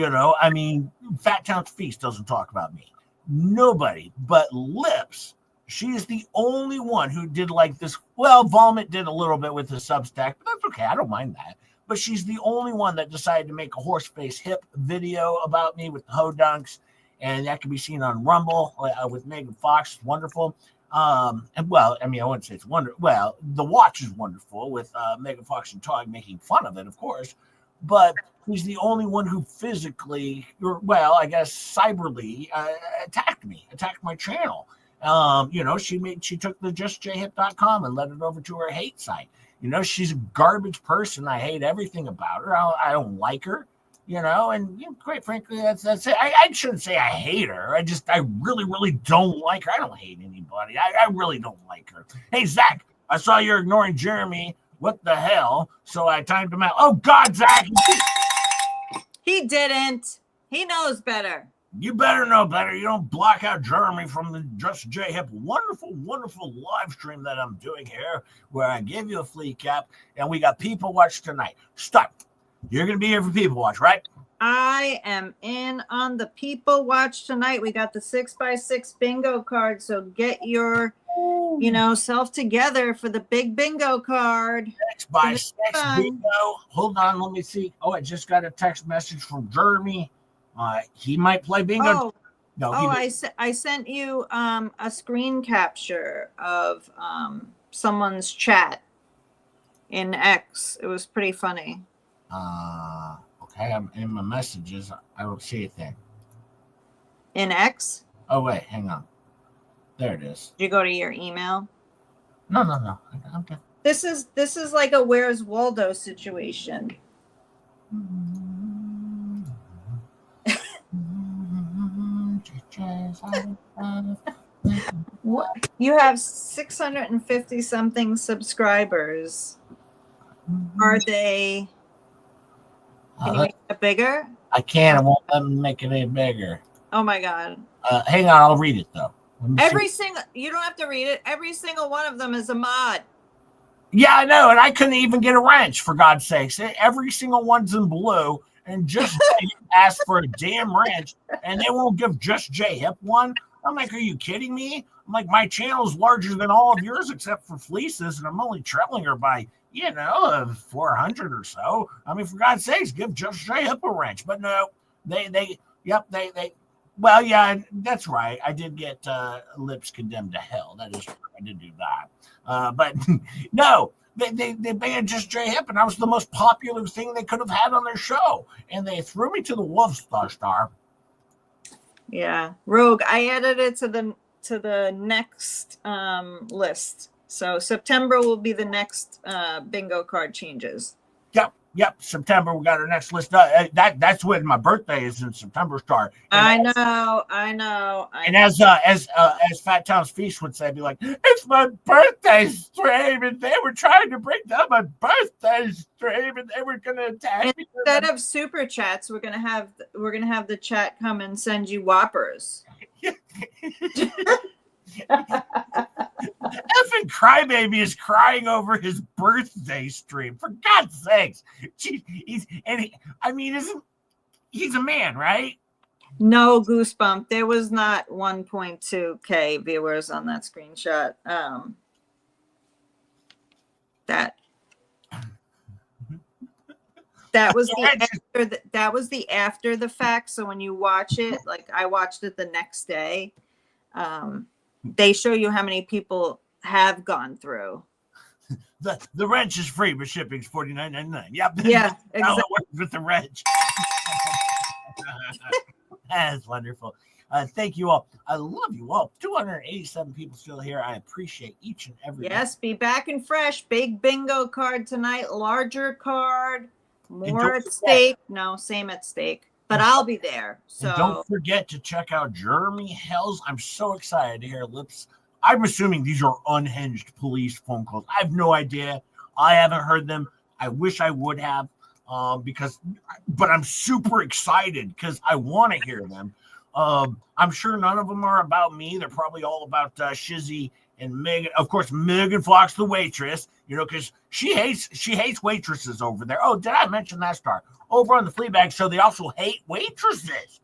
I mean, Fat Town's Feast doesn't talk about me. Nobody but Lips. She is the only one who did like this. Well, Vomit did a little bit with the Substack, but that's okay. I don't mind that. But she's the only one that decided to make a horse face hip video about me with the ho dunks. And that can be seen on Rumble with Megan Fox. It's wonderful. And well, I mean, I wouldn't say it's wonderful. Well, the watch is wonderful with Megan Fox and Todd making fun of it, of course. But he's the only one who physically, or well, I guess cyberly attacked my channel. She took the justjhip.com and led it over to her hate site. She's a garbage person. I hate everything about her. I don't like her. And quite frankly, that's it. I shouldn't say I hate her. I really, really don't like her. I don't hate anybody. I really don't like her. Hey, Zach, I saw you're ignoring Jeremy. What the hell? So I timed him out. Oh, God, Zach. He didn't. He knows better. You better know better. You don't block out Jeremy from the Just J Hip wonderful, wonderful live stream that I'm doing here where I give you a flea cap and we got people watch tonight. Stop. You're going to be here for people watch, right? I am in on the people watch tonight. We got the 6x6 bingo card. So get your self together for the big bingo card. 6x6 bingo. Hold on, let me see. Oh, I just got a text message from Jeremy. He might play bingo. I sent you a screen capture of someone's chat in X. It was pretty funny. Okay, I'm in my messages. I don't see a thing. In X? Oh wait, hang on. There it is. Did you go to your email? No. I'm good. This is like a Where's Waldo situation. What? You have 650 something subscribers. Are they? Can you make it bigger? I can't. I won't let me make it any bigger. Oh my God. Hang on. I'll read it though. You don't have to read it. Every single one of them is a mod. Yeah, I know. And I couldn't even get a wrench, for God's sakes. Every single one's in blue. and Just J asked for a damn wrench, and they won't give Just J Hip one. I'm like, are you kidding me? I'm like, my channel's larger than all of yours except for Fleece's, and I'm only trailing her by 400 or so. I mean, for God's sakes, give Just J Hip a wrench. But no, they. Well, yeah, that's right. I did get Lips condemned to hell. That is true. I did do that. But no, they banned Just J Hip, and I was the most popular thing they could have had on their show, and they threw me to the wolves, Star. Yeah, Rogue. I added it to the next list. So September will be the next bingo card changes. Yep. September, we got our next list. That's when my birthday is in September, Star. I know. And as Fat Town's Feast would say, be like, it's my birthday stream, and they were trying to bring down my birthday stream, and they were gonna attack me. Instead of super chats, we're gonna have the chat come and send you whoppers. Effing Crybaby is crying over his birthday stream. For God's sakes. He's a man, right? No, Goosebump. There was not 1.2K viewers on that screenshot. That was the after the fact. So when you watch it, like I watched it the next day, they show you how many people have gone through. The wrench is free, but shipping's $49.99. Yep. Yeah, exactly. How it works with the wrench. That's wonderful. Thank you all. I love you all. 287 people still here. I appreciate each and every Yes, be back and fresh. Big bingo card tonight. Larger card. More at stake. No, same at stake. But I'll be there. So and don't forget to check out Jeremy Hells. I'm so excited to hear Lips. I'm assuming these are unhinged police phone calls. I have no idea. I haven't heard them. I wish I would have, but I'm super excited because I want to hear them. I'm sure none of them are about me. They're probably all about Shizzy and Megan. Of course, Megan Fox, the waitress. Because she hates waitresses over there. Oh, did I mention that, Star? Over on the Fleabag show, they also hate waitresses.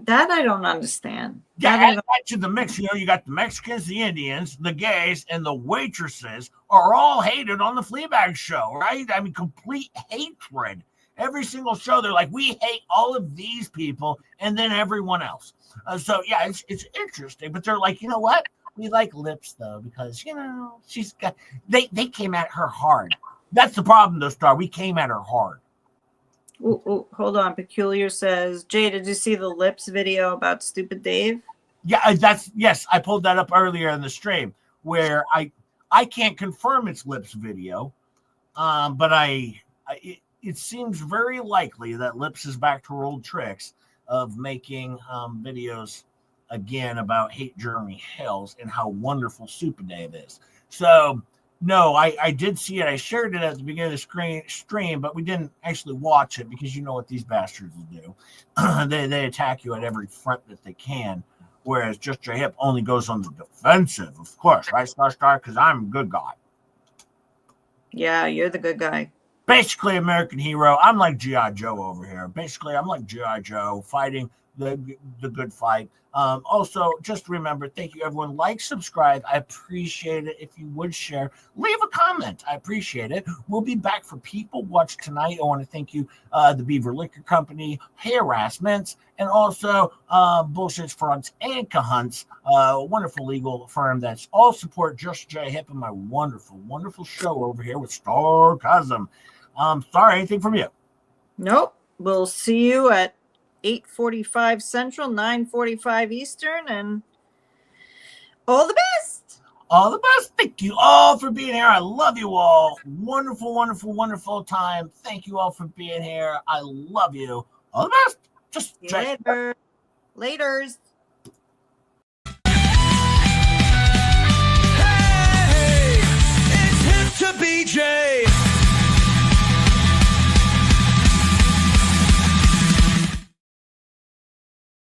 That I don't understand. Yeah, add that to the mix. You got the Mexicans, the Indians, the gays, and the waitresses are all hated on the Fleabag show, right? I mean, complete hatred. Every single show, they're like, we hate all of these people, and then everyone else. So yeah, it's interesting. But they're like, you know what? We like Lips though because she's got. They came at her hard. That's the problem, though, Star. We came at her hard. Ooh, hold on. Peculiar says, Jay, did you see the Lips video about Stupid Dave? Yeah, yes. I pulled that up earlier in the stream where I can't confirm it's Lips video, but it seems very likely that Lips is back to her old tricks of making videos again about Hate Jeremy Hells and how wonderful Super Dave is. So. No, I did see it. I shared it at the beginning of the stream, but we didn't actually watch it because you know what these bastards will do. They attack you at every front that they can, whereas Just J Hip only goes on the defensive, of course, right, Star? Because I'm a good guy. Yeah, you're the good guy. Basically, American hero. I'm like G.I. Joe over here. Basically, I'm like G.I. Joe fighting the good fight. Also, just remember, thank you, everyone. Like, subscribe. I appreciate it. If you would share, leave a comment. I appreciate it. We'll be back for People Watch tonight. I want to thank you, the Beaver Liquor Company, Harassment, and also Bullshits, Frauds, and Cahunts, a wonderful legal firm that's all support Just J Hip and my wonderful, wonderful show over here with Starcasm. Star, anything from you? Nope. We'll see you at 8:45 Central, 9:45 Eastern, and all the best. All the best. Thank you all for being here. I love you all. Wonderful, wonderful, wonderful time. Thank you all for being here. I love you. All the best. Later. Laters.